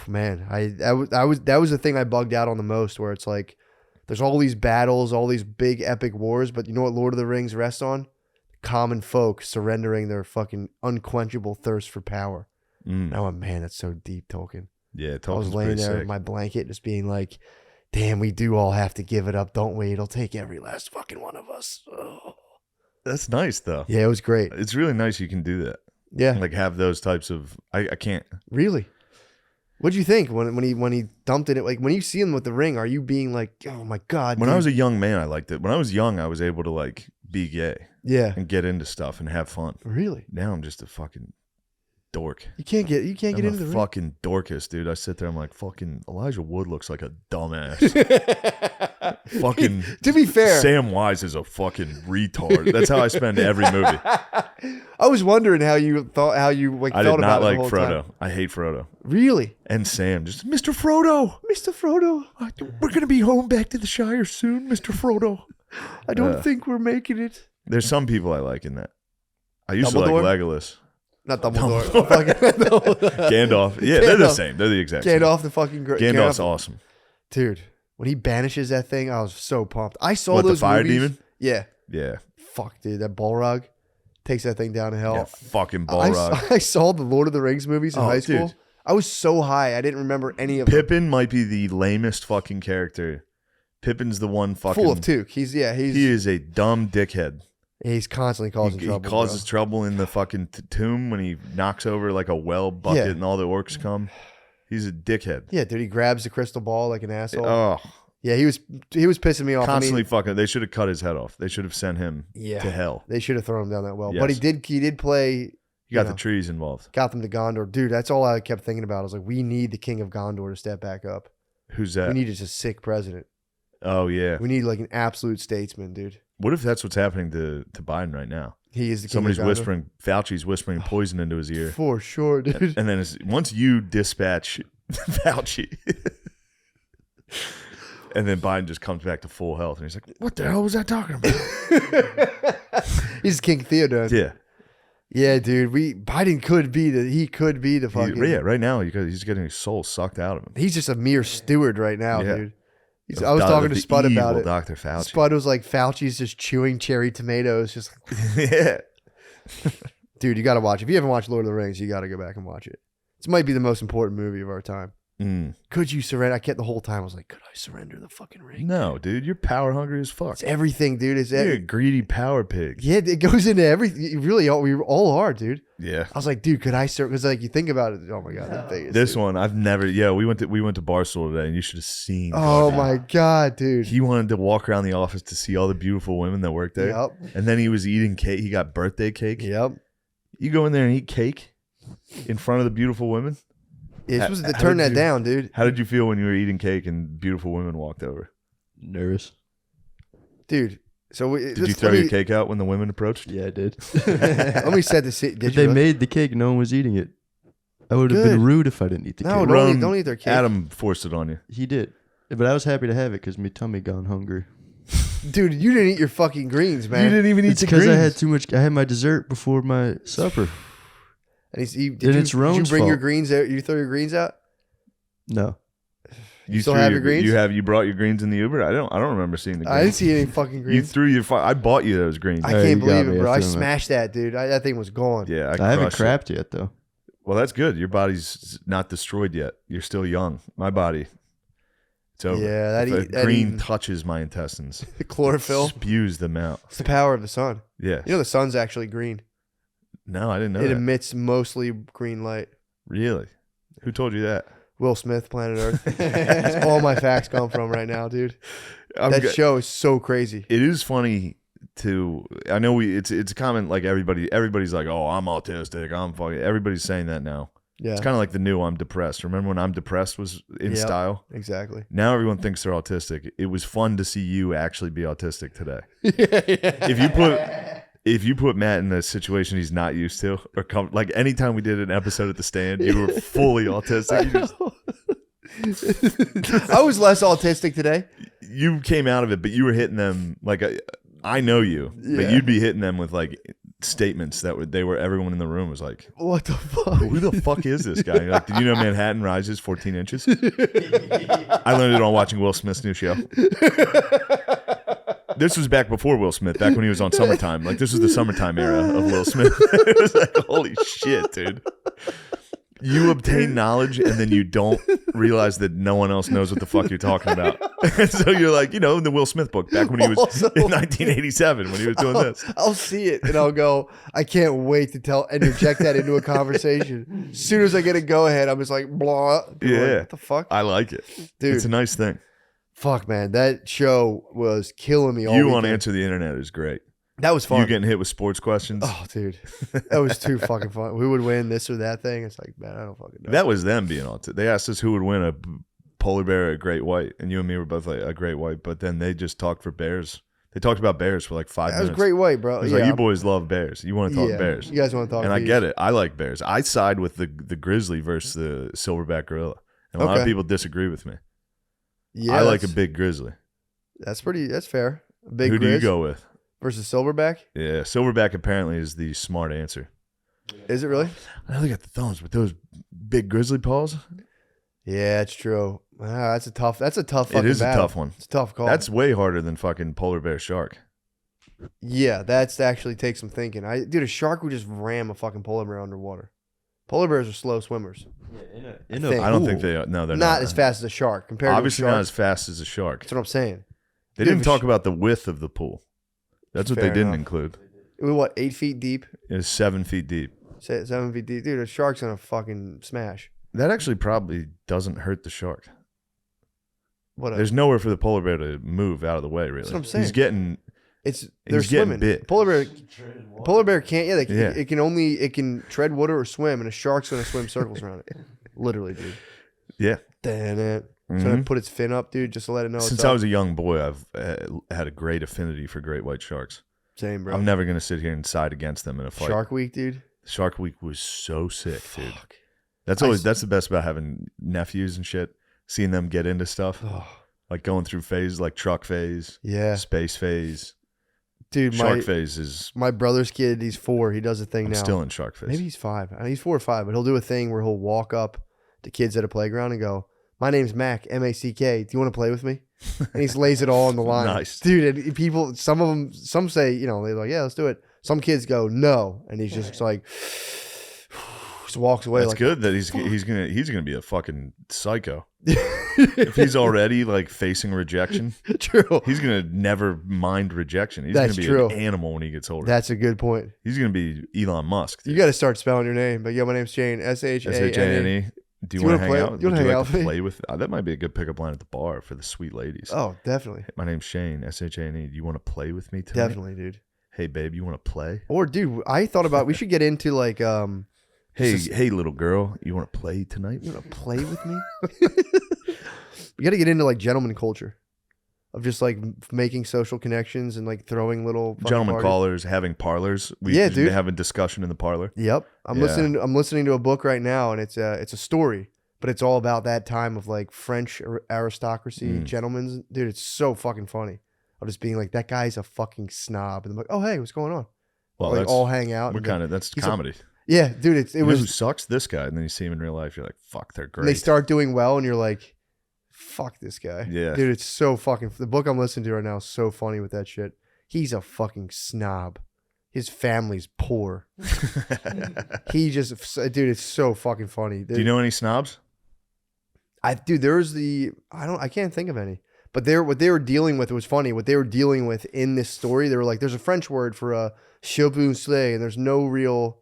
man. That was the thing I bugged out on the most, where it's like there's all these battles, all these big epic wars, but you know what Lord of the Rings rests on? Common folk surrendering their fucking unquenchable thirst for power. Now, man, that's so deep, Tolkien. Yeah, I was laying there in my blanket, just being like, "Damn, we do all have to give it up, don't we? It'll take every last fucking one of us." Oh. That's nice, though. Yeah, it was great. It's really nice you can do that. Yeah, Like have those types of. I can't. really. What'd you think when he dumped it? Like when you see him with the ring, are you being like, "Oh my god"? When dude. I was a young man, I liked it. When I was young, I was able to like be gay yeah, and get into stuff and have fun. really, Now I'm just a fucking dork. you can't get I'm into a the ring. fucking dorcas, dude. I sit there, I'm like, fucking Elijah Wood looks like a dumbass. Fucking To be fair, Sam Wise is a fucking retard. That's how I spend every movie. I was wondering how you felt I about did it not the like whole Frodo. time. I hate Frodo. Really, And Sam, just Mr. Frodo. Mr. Frodo? We're gonna be home back to the Shire soon, Mr. Frodo. I don't think we're making it. There's some people I like in that. I used Dumbledore? to like Legolas. Not Dumbledore. Dumbledore. Gandalf. Yeah, they're the Gandalf. same. They're the exact same. Gandalf, the fucking great. Gandalf's awesome. Dude, when he banishes that thing, I was so pumped. I saw What, the those fire movies. demon? Yeah. Yeah. Fuck, dude, that Balrog takes that thing down to hell. Yeah, fucking I Balrog. saw the Lord of the Rings movies in Oh, high school. dude. I was so high, I didn't remember any of them. Pippin might be the lamest fucking character. Pippin's the one fucking. Full of toque. He is a dumb dickhead. he's constantly causing He trouble. causes trouble in the fucking tomb when he knocks over like a well bucket Yeah. and all the orcs come. He's a dickhead. Yeah, dude, he grabs the crystal ball like an asshole. Oh, Yeah, he was pissing me off. Constantly fucking. They should have cut his head off. They should have sent him to hell. They should have thrown him down that well. Yes. But he did play. He got the trees involved. Got them to Gondor. Dude, that's all I kept thinking about. I was like, we need the king of Gondor to step back up. Who's that? We need just a sick president. Oh, yeah. We need like an absolute statesman, dude. What if that's what's happening to Biden right now? He is the king Somebody's of Gondor. whispering, Fauci's whispering poison into his ear. For sure, dude. And then once you dispatch Fauci, and then Biden just comes back to full health, and he's like, "What the hell was I talking about?" He's King Theodore. Yeah, yeah, dude. Biden could be the fucking. right now he's getting his soul sucked out of him. He's just a mere steward right now, Yeah. dude. I was talking to Spud about it. Dr. Fauci. Spud was like, Fauci's just chewing cherry tomatoes, just. Yeah, Dude, you got to watch. If you haven't watched Lord of the Rings, you got to go back and watch it. This might be the most important movie of our time. Could you surrender? I kept the whole time. I was like, could I surrender the fucking ring? No, dude, you're power hungry as fuck. It's everything, dude. It's You're a greedy power pig. yeah, it goes into everything. We all are, dude. Yeah. I was like, dude, could I serve? Because like you think about it. Oh my god, that thing is. This one I've never. Yeah, we went to Barstool today, and you should have seen. Oh my god, dude. He wanted to walk around the office to see all the beautiful women that work there. Yep. And then he was eating cake. He got birthday cake. Yep. You go in there and eat cake in front of the beautiful women. You're supposed to turn that down, dude. How did you feel when you were eating cake and beautiful women walked over? Nervous. Dude, so Did you throw your cake out when the women approached? Yeah, I did. Let me set the scene. But they made the cake. No one was eating it. I would have Good. been rude if I didn't eat the No, cake. don't eat their cake. Adam forced it on you. He did. But I was happy to have it because my tummy gone hungry. Dude, you didn't eat your fucking greens, man. You didn't even It's eat the because greens. I had too much. I had my dessert before my supper. And did it's you Roan's bring your fault. greens out? You throw your greens out? No. You still threw have your greens? You brought your greens in the Uber? I don't remember seeing the greens. I didn't see any fucking You greens. threw your. I bought you those greens. I Hey, can't you got believe me it, bro. I after that. smashed that, dude. That thing was gone. Yeah, I haven't crushed it. crapped yet though. Well, that's good. Your body's not destroyed yet. You're still young. My body, it's over. Yeah, If a green touches my intestines, the chlorophyll. spews them out. It's the power of the sun. Yeah. You know the sun's actually green. No, I didn't know It that. emits mostly green light. Really? Who told you that? Will Smith, Planet Earth. That's all my facts come from right now, dude. That show is so crazy. It is funny to. I know it's a comment like everybody's like, oh, I'm autistic. I'm fucking. Everybody's saying that now. Yeah, It's kind of like the new I'm depressed. Remember when I'm depressed was in Yep. style? exactly. Now everyone thinks they're autistic. It was fun to see you actually be autistic today. Yeah. If you put Matt in a situation he's not used to, or like anytime we did an episode at the stand, you were fully autistic. I was less autistic today. You came out of it, but you were hitting them like I know you, but Yeah. you'd be hitting them with like statements that everyone in the room was like, What the fuck? who the fuck is this guy? You're like, did you know Manhattan rises 14 inches? I learned it on watching Will Smith's new show. This was back before Will Smith, back when he was on Summertime. Like, this was the Summertime era of Will Smith. It was like, holy shit, dude. You obtain knowledge and then you don't realize that no one else knows what the fuck you're talking about. So you're like, in the Will Smith book, back when he was Also- in 1987, when he was doing this. I'll see it and I'll go, I can't wait to interject that into a conversation. As soon as I get a go ahead, I'm just like, blah. People are like, Yeah. what the fuck? I like it. Dude. It's a nice thing. Fuck, man. That show was killing me all You weekend. on Answer the Internet is great. That was fun. You getting hit with sports questions. Oh, dude. That was too fucking fun. Who would win this or that thing? It's like, man, I don't fucking know. That was them being autistic. They asked us who would win a polar bear or a great white, and you and me were both like a great white, but then they just talked for bears. They talked about bears for like 5 That minutes. was great white, bro. It was like, you boys love bears. You want to talk bears. You guys want to talk And I bees. get it. I like bears. I side with the grizzly versus the silverback gorilla. And a lot of Okay. people disagree with me. Yeah, I like a that's- big grizzly. That's fair. A big Who do you grizz go with? versus silverback? Yeah, silverback apparently is the smart answer. Is it really? I know they got the thumbs, but those big grizzly paws, Yeah, it's true. That's a tough fucking it is a battle. tough one. It's a tough call. That's way harder than fucking polar bear shark. Yeah, that's actually takes some thinking. Dude, a shark would just ram a fucking polar bear underwater. Polar bears are slow swimmers. In a think. I don't pool. think they are. No, they're Not not. as fast as a shark compared Obviously to a not shark. as fast as a shark. That's what I'm saying. They Dude, didn't if talk sh- about the width of the pool. That's what Fair they didn't enough. include. It was what, 8 feet deep? It is 7 feet deep. 7 feet deep. Dude, a shark's gonna fucking smash. That actually probably doesn't hurt the shark. What? There's nowhere for the polar bear to move out of the way. Really, That's what I'm saying. He's getting. They're He's getting swimming. bit. Polar bear can't. Yeah, Yeah. It can tread water or swim, and a shark's gonna swim circles around it. Literally, dude. Yeah. Damn it. So Mhm. I put its fin up, dude, just to let it know. Since I was a young boy, I've had a great affinity for great white sharks. Same, bro. I'm never gonna sit here and side against them in a fight. Shark Week, dude. Shark Week was so sick, dude. Fuck. That's the best about having nephews and shit. Seeing them get into stuff, Oh, like going through phases like truck phase, yeah, space phase, dude. shark phase is. My brother's kid, he's 4. He does a thing I'm now. still in shark phase. Maybe he's 5. He's 4 or 5, but he'll do a thing where he'll walk up to kids at a playground and go, "My name's Mac, M-A-C-K. Do you want to play with me?" And he lays it all on the line. Nice. Dude. And people, some say, they're like, "Yeah, let's do it." Some kids go, "No," and he's just like, just walks away. That's like, good that he's gonna be a fucking psycho. If he's already like facing rejection, True. he's gonna never mind rejection. He's That's gonna be true. an animal when he gets older. That's a good point. He's gonna be Elon Musk. You got to start spelling your name. But yo, my name's Shane. Shane. S-H-A-N-E. Do you want to hang play- out? you Would wanna you hang like out to with me? play with? That might be a good pickup line at the bar for the sweet ladies. Oh, definitely. My name's Shane. S-H-A-N-E. Do you want to play with me tonight? Definitely, dude. Hey, babe, you want to play? Or, dude, I thought about we should get into like, Hey, little girl, you want to play tonight? you want to play with me? We got to get into like gentleman culture of just like making social connections and like throwing little fucking Gentlemen parties. callers having parlors. We Yeah, just dude. have a discussion in the parlor. Yep. I'm Yeah. listening to a book right now, and it's a story, but it's all about that time of like French aristocracy, gentlemen's. Dude, it's so fucking funny. Of just being like, that guy's a fucking snob, and I'm like, oh hey, what's going on? Well, like that's, all hang out. we're and kind of that's he's a- comedy. yeah, dude. It You know was. who sucks? This guy, and then you see him in real life. You're like, fuck, they're great. And they start doing well, and you're like, fuck this guy. Yeah. Dude, it's so fucking. The book I'm listening to right now is so funny with that shit. He's a fucking snob. His family's poor. He just, dude, it's so fucking funny. Do you know any snobs? I can't think of any. But what they were dealing with, it was funny. What they were dealing with in this story, they were like, there's a French word for a chevauchée, and there's no real.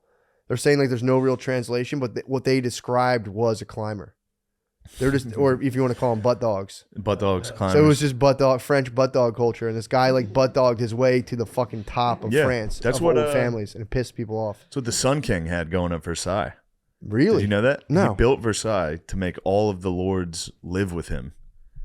They're saying like there's no real translation, but what they described was a climber. They're just, or if you want to call them butt dogs. Butt dogs, climbers. So it was just French butt dog culture, and this guy like butt dogged his way to the fucking top of Yeah, France. that's of what, old families, and it pissed people off. That's what the Sun King had going at Versailles. Really? Did you know that? No. He built Versailles to make all of the lords live with him.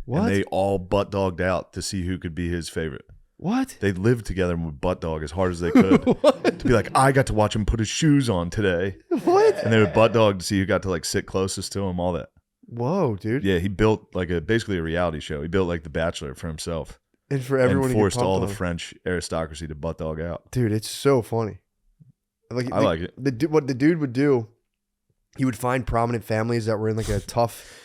What? And they all butt dogged out to see who could be his favorite. What? They lived together and would butt dog as hard as they could. To be like, I got to watch him put his shoes on today. What? And they would butt dog to see who got to like sit closest to him, all that. Whoa, dude! Yeah, he built like basically a reality show. He built like The Bachelor for himself. And for everyone and to get forced pumped all the on. French aristocracy to butt dog out. Dude, it's so funny. I like it. What the dude would do, he would find prominent families that were in like a tough.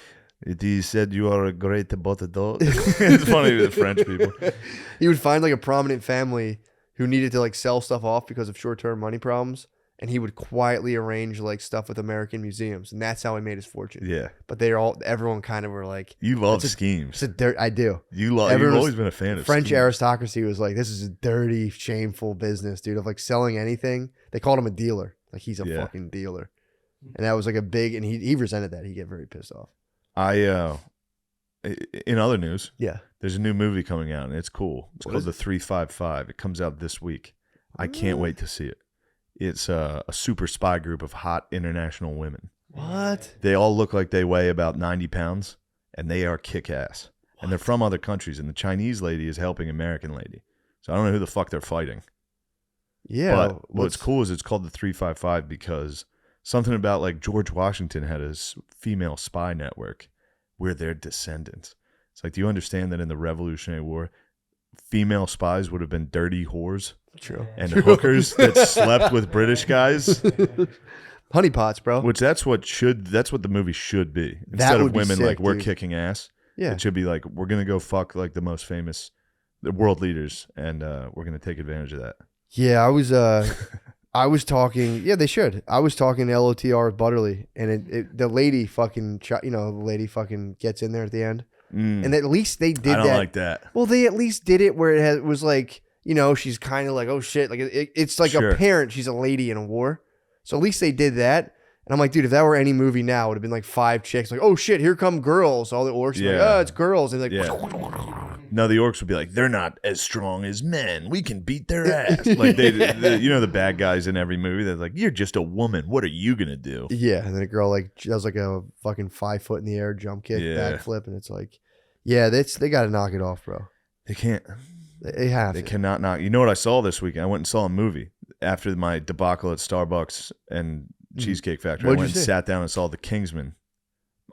He said you are a great butt dog. It's funny with the French people. He would find like a prominent family who needed to like sell stuff off because of short-term money problems, and he would quietly arrange like stuff with American museums, and that's how he made his fortune. Yeah. But everyone kind of were like, You love schemes. I do. You've Everyone was- always been a fan of French schemes. aristocracy was like, this is a dirty, shameful business, dude, of like selling anything. They called him a dealer. Like he's a Yeah. fucking dealer. And that was like a big, and he resented that. He'd get very pissed off. In other news, Yeah. there's a new movie coming out and it's cool. It's What called is The 355. It comes out this week. I can't wait to see it. It's a super spy group of hot international women. What? They all look like they weigh about 90 pounds and they are kick-ass. And they're from other countries and the Chinese lady is helping American lady. So I don't know who the fuck they're fighting. Yeah. But what's cool is it's called The 355 because something about like George Washington had his female spy network. We're their descendants. It's like, do you understand that in the Revolutionary War, female spies would have been dirty whores True. and hookers that slept with British guys? Honeypots, bro. Which that's what the movie should be. That Instead would of be women sick, like we're dude. kicking ass, Yeah. it should be like we're gonna go fuck like the most famous, the world leaders, and we're gonna take advantage of that. Yeah, I was talking. Yeah, they should. I was talking to LOTR with Butterly, and the lady fucking, the lady fucking gets in there at the end, and at least they did I don't that. like that. Well, they at least did it where it was like, she's kind of like, oh shit, like it's like Sure. apparent she's a lady in a war. So at least they did that, And I'm like, dude, if that were any movie now, it would have been like 5 chicks. Like, oh shit, here come girls. All the orcs are like, Yeah. oh, it's girls. And like, No, the orcs would be like, they're not as strong as men. We can beat their ass. Like the bad guys in every movie. They're like, you're just a woman. What are you gonna do? yeah. And then a girl like does like a fucking 5 foot in the air jump kick, backflip, and it's like, yeah, they got to knock it off, bro. They can't. They have. They cannot knock. You know what I saw this weekend? I went and saw a movie after my debacle at Starbucks and Cheesecake Factory. What'd I you went and see? sat down and saw The Kingsman.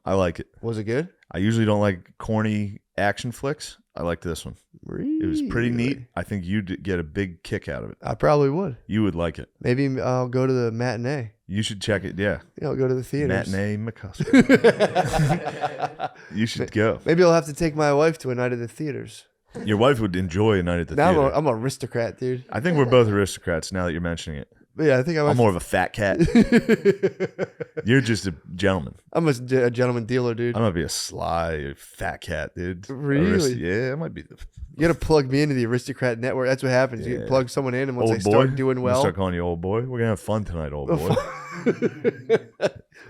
I like it. Was it good? I usually don't like corny action flicks. I liked this one. Really? It was pretty neat. I think you'd get a big kick out of it. I probably would. You would like it. Maybe I'll go to the matinee. You should check it. Yeah. I'll go to the theaters. Matinee mccusker. You should go. Maybe I'll have to take my wife to a night at the theaters. Your wife would enjoy a night at the Now theater. I'm an aristocrat, dude. I think we're both aristocrats now that you're mentioning it. But yeah, I think I'm more of a fat cat. You're just a gentleman. I'm a gentleman dealer, dude. I'm gonna be a sly fat cat, dude. Really? Yeah, I might be the You got to plug me into the aristocrat network. That's what happens. You Yeah. plug someone in, and once old they boy. start doing I'm gonna well, start calling you old boy. We're gonna have fun tonight, old boy.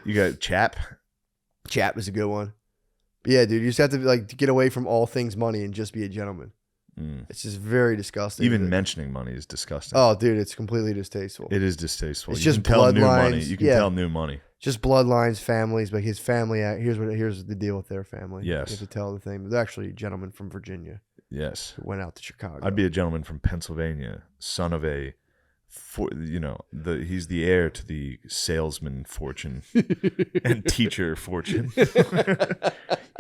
You got chap. Chap is a good one. But yeah, dude, you just have to like get away from all things money and just be a gentleman. It's just very disgusting. Even mentioning money is disgusting. Oh, dude, it's completely distasteful. It is distasteful. It's You just can tell new money. bloodlines. You can Yeah. tell new money. Just bloodlines, families, but his family. Here's the deal with their family. Yes. You have to tell the thing. But they're actually gentlemen from Virginia Yes. who went out to Chicago. I'd be a gentleman from Pennsylvania, son of a, he's the heir to the salesman fortune and teacher fortune.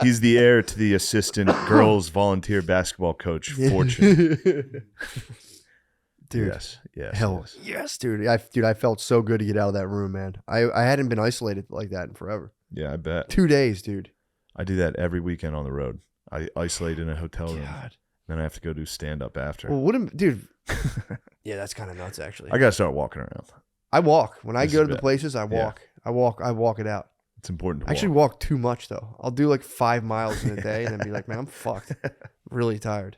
He's the heir to the assistant girls volunteer basketball coach fortune. Dude. Yes. Hell yes, dude. I felt so good to get out of that room, man. I hadn't been isolated like that in forever. Yeah, I bet. 2 days, dude. I do that every weekend on the road. I isolate in a hotel room. God. Then I have to go do stand up after. Well, dude. Yeah, that's kind of nuts, actually. I gotta start walking around. I walk when I This go is to the bad. places. I walk. I walk it out. It's important to I actually walk too much though. I'll do like 5 miles in a day and then be like, man, I'm fucked. Really tired.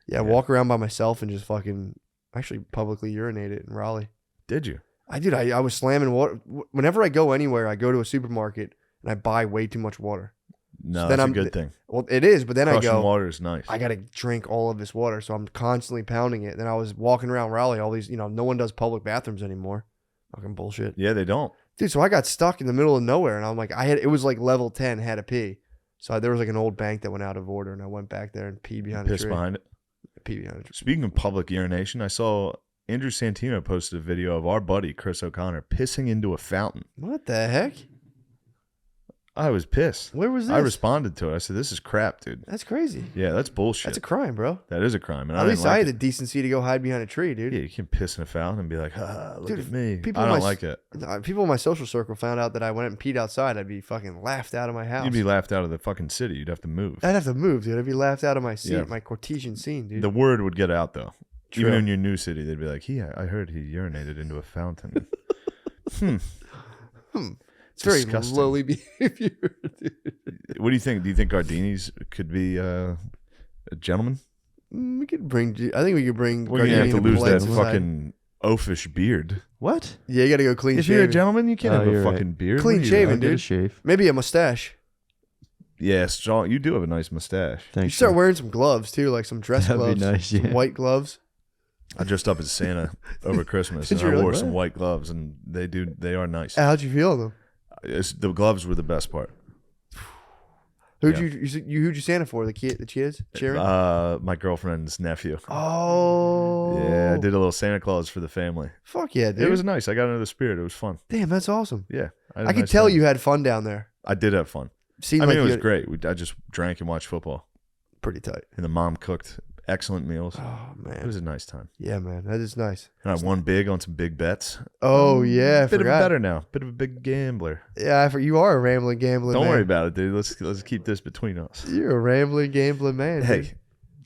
Yeah, walk around by myself and just fucking actually publicly urinate it in Raleigh. Did you? I was slamming water. Whenever I go anywhere, I go to a supermarket and I buy way too much water. No, So that's then a good thing. Well, it is, but then Crushing I go, water is nice. I got to drink all of this water. So I'm constantly pounding it. Then I was walking around Raleigh, all these, no one does public bathrooms anymore. Fucking bullshit. Yeah, they don't. Dude, so I got stuck in the middle of nowhere and I'm like, it was like level 10, had to pee. So there was like an old bank that went out of order and I went back there and peed behind a Piss tree. behind it. Pee behind a tree. Speaking of public urination, I saw Andrew Santino posted a video of our buddy Chris O'Connor pissing into a fountain. What the heck? I was pissed. Where was this? I responded to it. I said, "This is crap, dude." That's crazy. Yeah, that's bullshit. That's a crime, bro. That is a crime. And At I least didn't I like had it. the decency to go hide behind a tree, dude. Yeah, you can piss in a fountain and be like, look Dude, at me. people I in don't my- like it. People in my social circle found out that I went and peed outside. I'd be fucking laughed out of my house. You'd be laughed out of the fucking city. You'd have to move. I'd have to move, dude. I'd be laughed out of my scene, Yeah. my Cartesian scene, dude. The word would get out, though. True. Even in your new city, they'd be like, I heard he urinated into a fountain. It's very disgusting. lowly behavior, dude. What do you think? Do you think Gardini's could be a gentleman? We could bring. I think we could bring. Well, you have to Gardini lose polite that society. fucking oafish beard. What? Yeah, you got to go clean If you're a shaven. gentleman, you can't Oh, have a you're fucking right. beard. Clean What are you shaven, I'll doing? get a dude. shave. Maybe a mustache. Yes, John, you do have a nice mustache. You Thanks. start man. wearing some gloves too, like some dress That'd be gloves, nice, some yeah. white gloves. I dressed up as Santa over Christmas, Did and you I really? wore some white gloves, and they are nice. How'd you feel in them? The gloves were the best part. Who'd Yeah. who'd you Santa for? The kids cheering? My girlfriend's nephew. Oh, Yeah, I did a little Santa Claus for the family. Fuck yeah, dude! It was nice. I got into the spirit. It was fun. Damn, that's awesome. Yeah, had a I could nice tell time. you had fun down there. I did have fun. Seemed I mean, like it you was had- great. I just drank and watched football, Pretty tight. and the mom cooked excellent meals. Oh It man, was a nice time. yeah, man, that is nice. And I won big on some big bets. Oh yeah, I Bit of a forgot. better now. Bit of a big gambler. Yeah, you are a rambling gambling. Don't man. worry about it, dude. Let's keep this between us. You're a rambling gambling man. Hey, dude.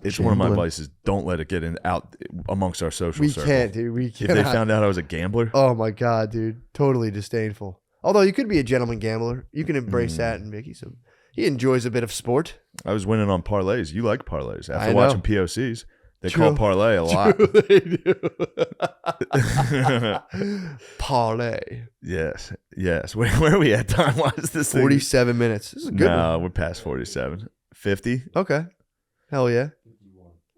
it's one of my Gambling. vices. Don't let it get out amongst our social we circle. can't, dude. We If can't. they found out I was a gambler, Oh my god, dude, totally disdainful. Although you could be a gentleman gambler, you can embrace that. And Mickey, he enjoys a bit of sport. I was winning on parlays. You like parlays. After I know. watching POCs, They True. call parlay a lot. They do. Parlay. Yes. Where are we at time-wise? This thing? 47 minutes. This is a good No, one. we're past 47. 50? Okay. Hell yeah.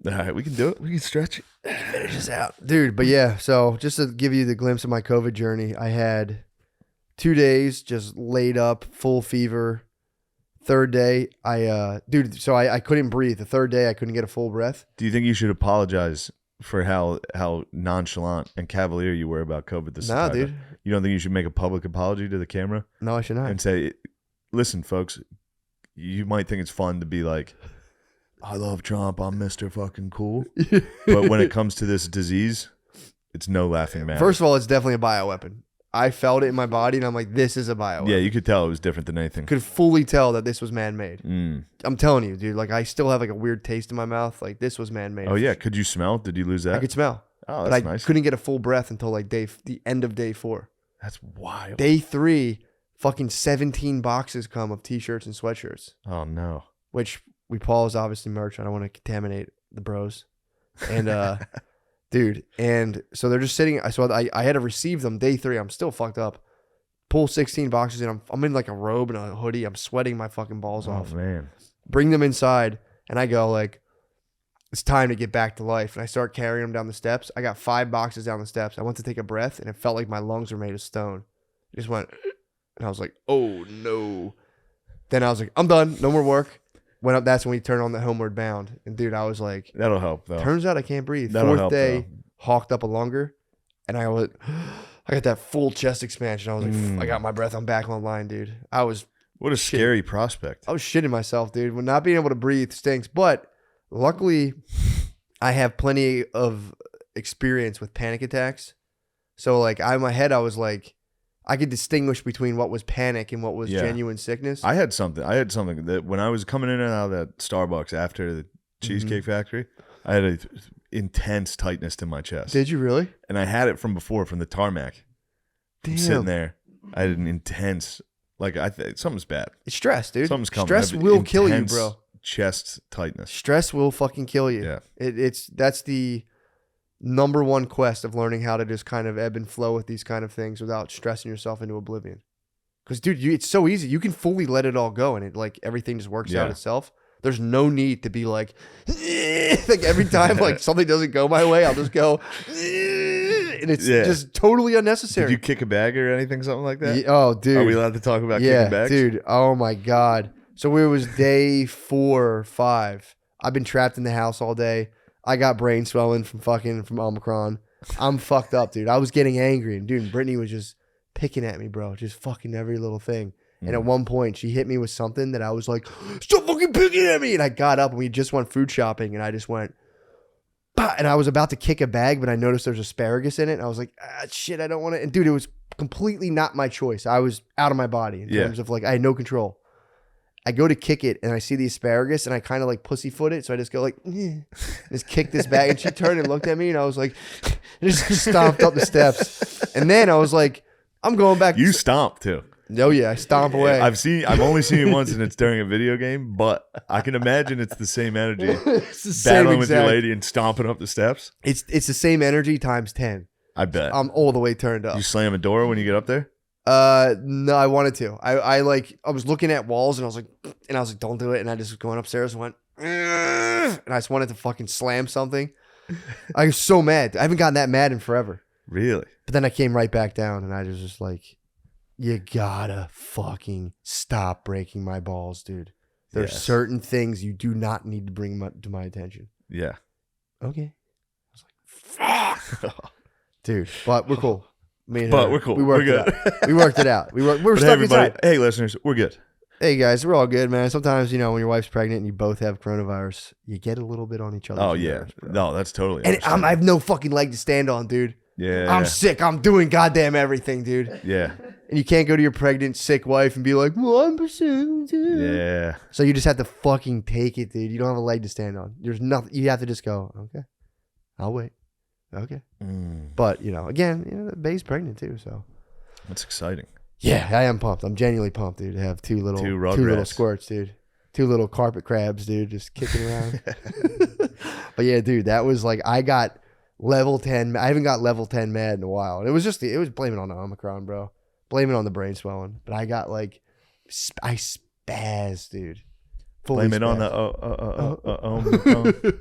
All right, we can do it. We can stretch it. Finish this out. Dude, but yeah, so just to give you the glimpse of my COVID journey, I had 2 days just laid up, full fever. Third day, I couldn't breathe. The third day, I couldn't get a full breath. Do you think you should apologize for how nonchalant and cavalier you were about COVID this Nah, time? dude. You don't think you should make a public apology to the camera No, I should not. and say, listen, folks, you might think it's fun to be like, I love Trump, I'm Mr. fucking cool. But when it comes to this disease, it's no laughing matter. First of all, it's definitely a bioweapon. I felt it in my body, and I'm like, this is a bioweapon. Yeah, you could tell it was different than anything. Could fully tell that this was man-made. Mm. I'm telling you, dude. Like, I still have like a weird taste in my mouth. Like, this was man-made. Oh, yeah. Could you smell? Did you lose that? I could smell. Oh, But that's I nice. couldn't get a full breath until like the end of day 4. That's wild. Day 3, fucking 17 boxes come of t-shirts and sweatshirts, Oh, no. which we paused obviously merch. I don't want to contaminate the bros. And dude, and so they're just sitting. I had to receive them day 3. I'm still fucked up. Pull 16 boxes in. I'm in like a robe and a hoodie. I'm sweating my fucking balls Oh, off. man. Bring them inside, and I go like, it's time to get back to life. And I start carrying them down the steps. I got 5 boxes down the steps. I went to take a breath, and it felt like my lungs were made of stone. It just went, and I was like, oh no. Then I was like, I'm done. No more work. Went up. That's when we turned on the Homeward Bound. And dude, I was like, That'll help, though. turns out I can't breathe. That'll 4th help, day, though. hawked up a lunger, and I got that full chest expansion. I was like, I got my breath. I'm back online, dude. What a scary prospect. I was shitting myself, dude. When not being able to breathe stinks. But luckily, I have plenty of experience with panic attacks. So like, in my head, I was like, I could distinguish between what was panic and what was genuine sickness. I had something that when I was coming in and out of that Starbucks after the Cheesecake Factory, I had an intense tightness to my chest. Did you really? And I had it from before, from the tarmac. Damn. I'm sitting there. I had an intense, like, something's bad. It's stress, dude. Something's coming. Stress I have will kill you, intense bro. Chest tightness. Stress will fucking kill you. Yeah. That's the number one quest of learning how to just kind of ebb and flow with these kind of things without stressing yourself into oblivion. Because, dude, it's so easy. You can fully let it all go, and it like everything just works out itself. There's no need to be like every time like something doesn't go my way, I'll just go, and it's just totally unnecessary. Did you kick a bag or anything, something like that? Yeah, oh, dude. Are we allowed to talk about kicking bags? Dude. Oh my God. So it was day 4 or 5. I've been trapped in the house all day. I got brain swelling from Omicron. I'm fucked up, dude. I was getting angry, and dude, Brittany was just picking at me, bro. Just fucking every little thing. And at one point, she hit me with something that I was like, stop fucking picking at me. And I got up, and we just went food shopping, and I just went, bah! And I was about to kick a bag, but I noticed there's asparagus in it. And I was like, shit, I don't want to. And dude, it was completely not my choice. I was out of my body in terms of like, I had no control. I go to kick it, and I see the asparagus, and I kind of like pussyfoot it. So I just go like, just kick this bag. And she turned and looked at me, and I was like, and just stomped up the steps. And then I was like, I'm going back. You stomp too. Oh yeah, I stomp away. I've only seen it once, and it's during a video game. But I can imagine it's the same energy. It's the same Battling with your exact- lady and stomping up the steps. It's the same energy times 10. I bet. I'm all the way turned up. You slam a door when you get up there? No, I wanted to. I was looking at walls, and I was like, don't do it. And I just was going upstairs and went, and I just wanted to fucking slam something. I was so mad. I haven't gotten that mad in forever. Really? But then I came right back down, and I was just like, you gotta fucking stop breaking my balls, dude. There's certain things you do not need to bring to my attention. Yeah. Okay. I was like, fuck. Dude, but we're cool. We're cool. We worked We're it good. out. We worked it out. We're But stuck inside. hey, listeners, we're good. Hey guys, we're all good, man. Sometimes, when your wife's pregnant and you both have coronavirus, you get a little bit on each other. Oh, yeah. No, that's totally And understandable. I have no fucking leg to stand on, dude. Yeah. I'm sick. I'm doing goddamn everything, dude. Yeah. And you can't go to your pregnant, sick wife and be like, well, I'm pursuing too. Yeah. So you just have to fucking take it, dude. You don't have a leg to stand on. There's nothing. You have to just go, okay, I'll wait. Okay. But, again, the babe's pregnant too, so. That's exciting. Yeah, I am pumped. I'm genuinely pumped, dude, to have two little Rugrats. squirts, dude. Two little carpet crabs, dude, just kicking around. But yeah, dude, that was like, I got level 10. I haven't got level 10 mad in a while. And it was blaming on the Omicron, bro. Blame it on the brain swelling. But I got like, I spazzed, dude. Fully Blame it on spazzed. the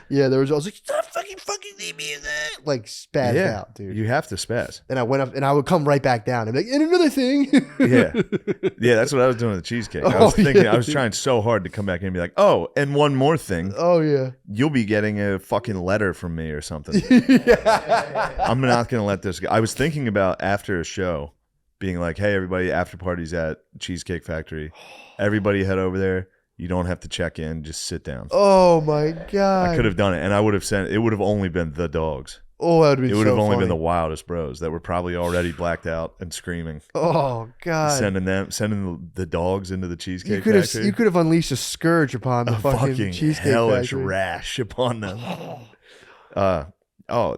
Yeah, I was like, stop fucking leave me in there. Like spazzed out, dude. You have to spaz. And I went up and I would come right back down and be like, and another thing. Yeah, that's what I was doing with the cheesecake. I was thinking, I was trying so hard to come back in and be like, oh, and one more thing. Oh, yeah. You'll be getting a fucking letter from me or something. Yeah. I'm not going to let this go. I was thinking about after a show being like, hey, everybody, after party's at Cheesecake Factory. Everybody head over there. You don't have to check in. Just sit down. Oh, my God. I could have done it, and I would have sent. It would have only been the dogs. Oh, that would be It would have only funny. been the wildest bros that were probably already blacked out and screaming. Oh, God. Sending the dogs into the Cheesecake Factory. You could have unleashed a scourge upon the A fucking Cheesecake hellish Factory. rash upon them.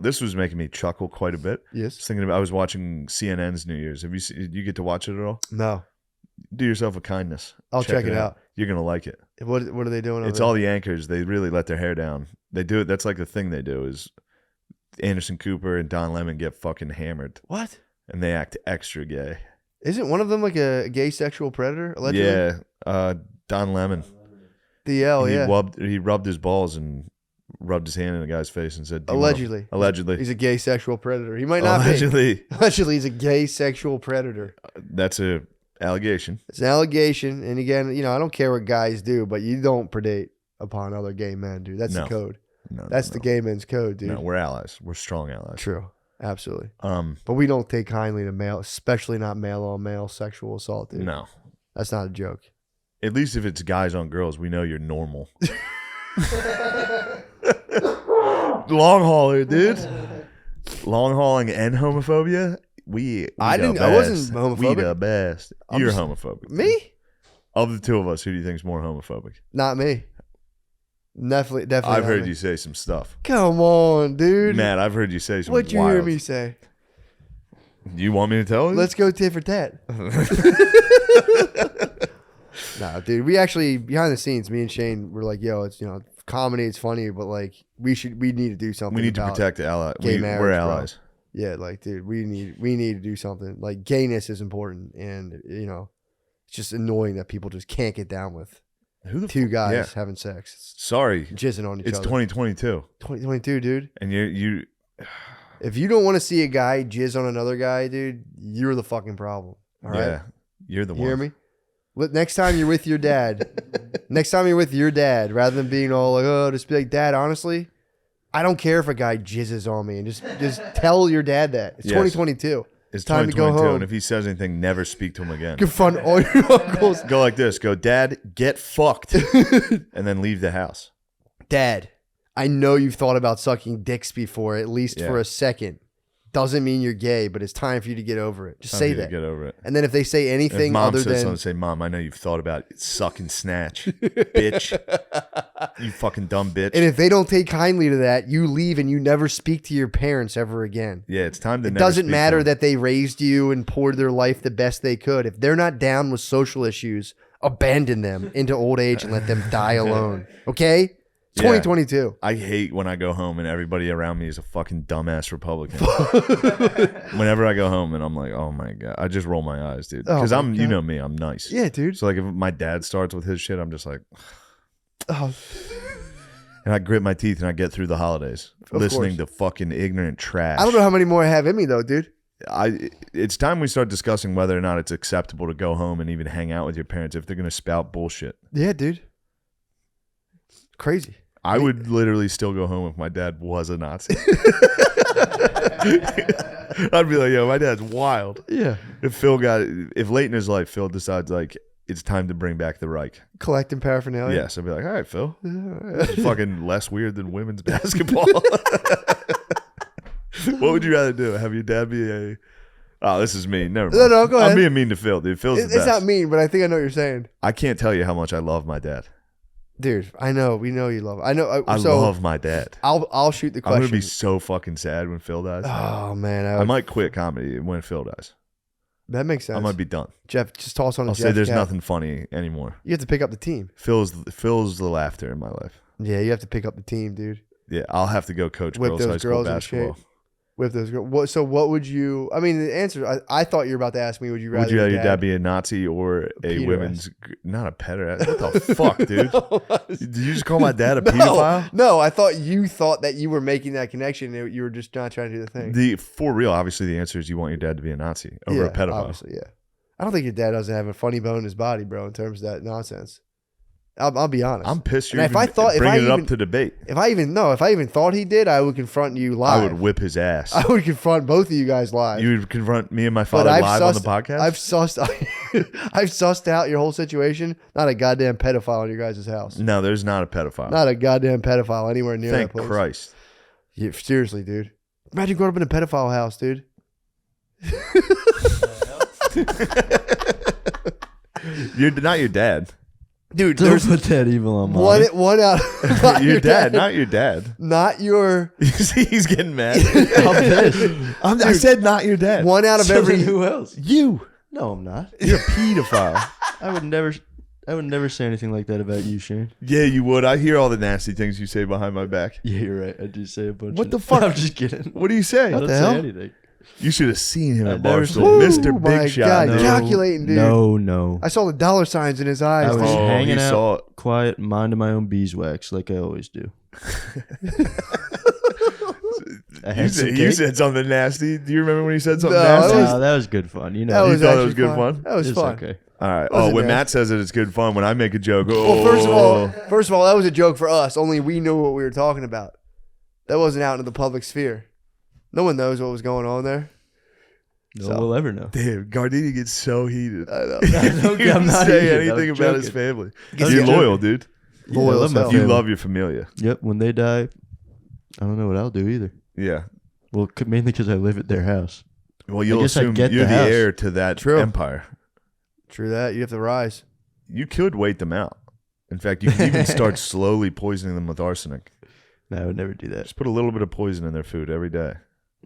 This was making me chuckle quite a bit. I Yes. was thinking about. I was watching CNN's New Year's. Did you get to watch it at all? No. Do yourself a kindness. I'll check it out. You're gonna like it. What are they doing over It's there? all the anchors. They really let their hair down. They do it. That's like the thing they do is Anderson Cooper and Don Lemon get fucking hammered What? and they act extra gay. Isn't one of them like a gay sexual predator, allegedly? Yeah. Don Lemon. DL, yeah. He rubbed his balls and rubbed his hand in the guy's face and said, "Do you Allegedly. wanna-" Allegedly. He's a gay sexual predator. He might not be. Allegedly. Allegedly, he's a gay sexual predator. That's a allegation. It's an allegation. And again, I don't care what guys do, but you don't predate upon other gay men, dude. That's No. the code. No, That's the gay men's code, dude. No, we're allies. We're strong allies. True. Absolutely. Um, But we don't take kindly to male, especially not male on male sexual assault, dude. no. That's not a joke. At least if it's guys on girls, we know you're normal. Long hauler, dude. Long hauling and homophobia. I wasn't homophobic. We the best. I'm You're just- homophobic. Me? Of the two of us, who do you think's more homophobic? Not me. Definitely. I've not heard me. you say some stuff. Come on, dude. Matt, I've heard you say some What'd you wild. hear me say? You want me to tell you? Let's go tit for tat. Nah, dude. We actually, behind the scenes, me and Shane were like, yo, it's, comedy, it's funny, but like, we need to do something. We need to about protect the ally. gay We're marriage, bro. allies. Yeah, like, dude, we need to do something. Like, gayness is important, and it's just annoying that people just can't get down with Who the two guys yeah. having sex, Sorry, jizzing on each it's other. 2022, 2022, dude. and you. If you don't want to see a guy jizz on another guy, dude, you're the fucking problem. All right, Yeah, you're the you one. hear me? Next time you're with your dad, rather than being all like, oh, just be like, Dad, honestly, I don't care if a guy jizzes on me, and just tell your dad that. It's Yes. 2022. It's time to go 2022, home. and if he says anything, never speak to him again. Confront all your uncles. Go like this. Go, Dad, get fucked, and then leave the house. Dad, I know you've thought about sucking dicks before, at least Yeah. for a second. Doesn't mean you're gay, but it's time for you to get over it. Just Time say for you to that. Get over it. And then if they say If anything mom other says than something, say, Mom, I know you've thought about it. Suck and snatch, bitch. You fucking dumb bitch. and if they don't take kindly to that, you leave and you never speak to your parents ever again. Yeah, it's time to It never doesn't speak matter to them. that they raised you and poured their life the best they could. If they're not down with social issues, abandon them into old age and let them die alone. Okay? It's Yeah. 2022. I hate when I go home and everybody around me is a fucking dumbass Republican. Whenever I go home and I'm like, oh my God, I just roll my eyes, dude. Oh Because my you God. know me, I'm nice. Yeah, dude. So like if my dad starts with his shit, I'm just like, Oh, and I grit my teeth and I get through the holidays Of listening to fucking ignorant trash. I don't know how many more I have in me, though, dude. It's time we start discussing whether or not it's acceptable to go home and even hang out with your parents if they're going to spout bullshit. Yeah, dude. Crazy. I would literally still go home if my dad was a Nazi. I'd be like, yo, my dad's wild. Yeah. If late in his life, Phil decides like it's time to bring back the Reich. Collecting paraphernalia. Yes, I'd be like, all right, Phil. It's fucking less weird than women's basketball. What would you rather do? Have your dad be a... Oh, this is mean. Never mind. No, go ahead. I'm being mean to Phil, dude. Phil's the It's best. not mean, but I think I know what you're saying. I can't tell you how much I love my dad. Dude, I know. We know you love it. I know. I so love my dad. I'll shoot the I'm going question. to be so fucking sad when Phil dies. Oh, man. I might quit comedy when Phil dies. That makes sense. I might be done. Jeff, just toss on a I'll Jeff say there's cap. nothing funny anymore. You have to pick up the team. Fills the laughter in my life. Yeah, you have to pick up the team, dude. Yeah, I'll have to go coach Whip girls those high school girls in basketball. shape. With those girls. So what would you? I mean, the answer. I thought you were about to ask me. Would you rather? Would you rather your dad be a Nazi or a Pederast. women's? Not a pederast. What the fuck, dude? No, Did you just call my dad a pedophile? no, I thought that you were making that connection. You were just not trying to do the thing. For real, obviously the answer is you want your dad to be a Nazi over a pedophile. Obviously, yeah. I don't think your dad doesn't have a funny bone in his body, bro. In terms of that nonsense. I'll be honest. I'm pissed you're And even bringing it up to debate. If I even thought he did, I would confront you live. I would whip his ass. I would confront both of you guys live. You would confront me and my father live on the podcast? I've sussed out your whole situation. Not a goddamn pedophile in your guys' house. No, there's not a pedophile. Not a goddamn pedophile anywhere near Thank that place. Christ. Yeah, seriously, dude. Imagine growing up in a pedophile house, dude. You're not your dad. Dude, Don't there's put that evil on one mom. out. Not Your dad, not your dad. Not your You see, he's getting mad. I'm pissed. I said not your dad. one out of So every. then who else? You. No, I'm not. You're a pedophile. I would never say anything like that about you, Shane. Yeah, you would. I hear all the nasty things you say behind my back. Yeah, you're right. I do say a bunch. What of the fuck? I'm just kidding. What do you say? I don't the say hell? anything. You should have seen him I at never Barstool. said- Mr. Oh my Big Shot. God, No. calculating, dude. No. I saw the dollar signs in his eyes. I was dude. Oh, hanging he out, saw it. quiet, minding my own beeswax, like I always do. I had some You cake. said something nasty. Do you remember when you said something No, nasty? That was good fun. You That know, You was thought it actually was good fun? That was it's fun. okay. All right. Wasn't When nasty. Matt says it, it's good fun. When I make a joke, Well, first of all, that was a joke for us. Only we knew what we were talking about. That wasn't out in the public sphere. No one knows what was going on there. No So- one will ever know. damn, Gardini gets so heated. I know. He didn't I'm not say heated. I anything was about his joking. family. was You're joking. loyal, dude. Yeah, I Loyal love as my hell. You family. love your familia. Yep. When they die, I don't know what I'll do either. Yeah. Well, mainly because I live at their house. Well, you'll guess I'd assume get you're the the house. heir to that True. empire. True that. You have to rise. You could wait them out. In fact, you can even start slowly poisoning them with arsenic. No, I would never do that. Just put a little bit of poison in their food every day.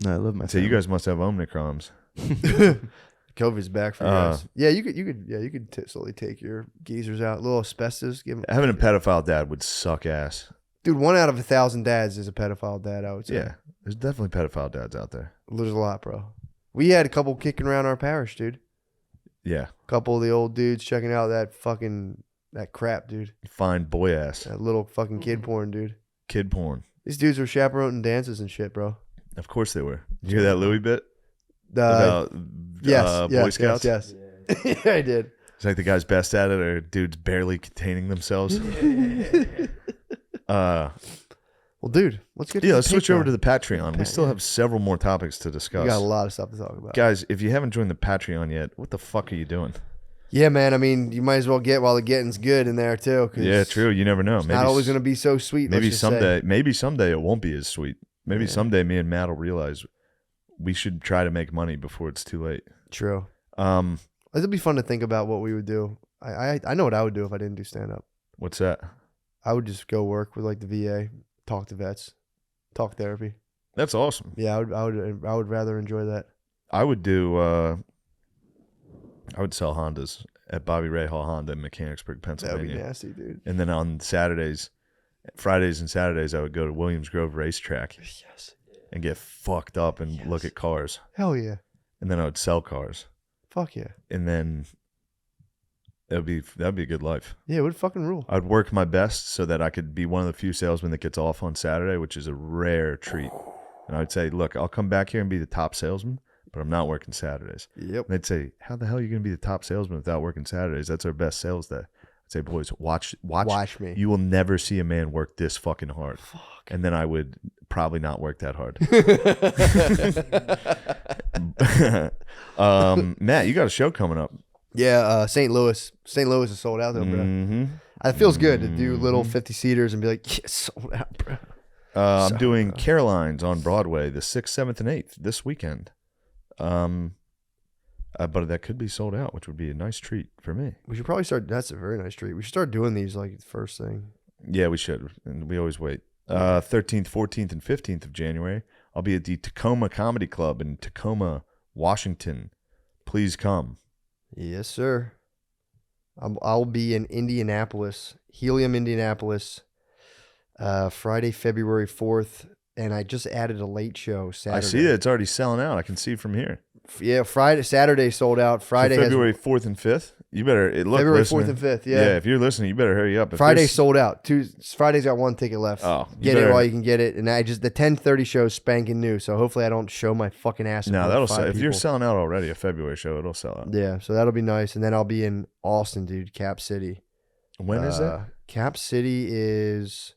No, I love my Say, you family. guys must have Omicrons. COVID's back for you guys. Yeah, you could slowly take your geezers out. A little asbestos. Give them. Having a pedophile dad would suck ass. Dude, 1 out of 1,000 dads is a pedophile dad, I would say. Yeah. There's definitely pedophile dads out there. There's a lot, bro. We had a couple kicking around our parish, dude. Yeah. Couple of the old dudes checking out that crap, dude. Fine boy ass. That little fucking kid porn, dude. Kid porn. These dudes were chaperoning dances and shit, bro. Of course they were. You hear that Louis bit? Yes, About Boy Scouts? Yes. Yeah, I did. It's like the guy's best at it or dudes barely containing themselves. Well, dude, let's get to Yeah, the let's switch over Patreon. to the Patreon. We still have several more topics to discuss. We got a lot of stuff to talk about. Guys, if you haven't joined the Patreon yet, what the fuck are you doing? Yeah, man. I mean, you might as well get while the getting's good in there too. 'Cause Yeah, true. You never know. It's not always going to be so sweet. maybe let's just say. someday it won't be as sweet. Maybe Yeah. someday me and Matt will realize we should try to make money before it's too late. True. Um, It'd be fun to think about what we would do. I know what I would do if I didn't do stand up. what's that? I would just go work with like the VA, talk to vets, talk therapy. That's awesome. Yeah, I would rather enjoy that. I would do. I would sell Hondas at Bobby Ray Hall Honda in Mechanicsburg, That would be Pennsylvania. nasty, dude. And then on Fridays and Saturdays, I would go to Williams Grove Racetrack Yes. and get fucked up and look at cars. Hell yeah. And then I would sell cars. Fuck yeah. And then that'd be a good life. Yeah, it would fucking rule. I'd work my best so that I could be one of the few salesmen that gets off on Saturday, which is a rare treat. And I would say, look, I'll come back here and be the top salesman, but I'm not working Saturdays. Yep. And they'd say, how the hell are you going to be the top salesman without working Saturdays? That's our best sales day. I'd say, boys, watch Watch me. You will never see a man work this fucking hard. Fuck. And then I would probably not work that hard. Matt, you got a show coming up. Yeah, St. Louis. St. Louis is sold out though, bro. Mm-hmm. It feels good to do little 50-seaters and be like, yeah, sold out, bro. I'm doing Caroline's on Broadway the 6th, 7th, and 8th this weekend. But that could be sold out, which would be a nice treat for me. We should probably start. That's a very nice treat. We should start doing these like first thing. Yeah, we should. And we always wait. 13th, 14th, and 15th of January, I'll be at the Tacoma Comedy Club in Tacoma, Washington, please come. Yes, sir. I'll be in Indianapolis, Helium, Indianapolis, Friday, February 4th. And I just added a late show Saturday. I see that it's already selling out. I can see from here. Yeah, Saturday sold out. Friday so February 4th and 5th. You better February 4th and 5th. Yeah, if you're listening, you better hurry up. Friday sold out. Friday's got one ticket left. Oh, get it while you can get it. And the 10:30 show is spanking new. So hopefully I don't show my fucking ass. No, that'll sell. If you're selling out already, a February show, it'll sell out. Yeah, so that'll be nice. And then I'll be in Austin, dude. Cap City. When is that? Cap City is.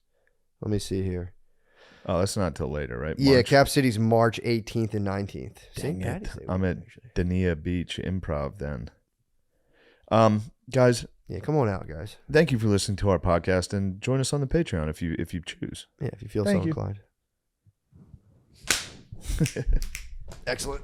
Let me see here. Oh, that's not till later, right? Yeah, March? Cap City's March 18th and 19th. Dang it. I'm at Dania Beach Improv then. Guys. Yeah, come on out, guys. Thank you for listening to our podcast and join us on the Patreon if you choose. Yeah, if you feel so inclined. Excellent.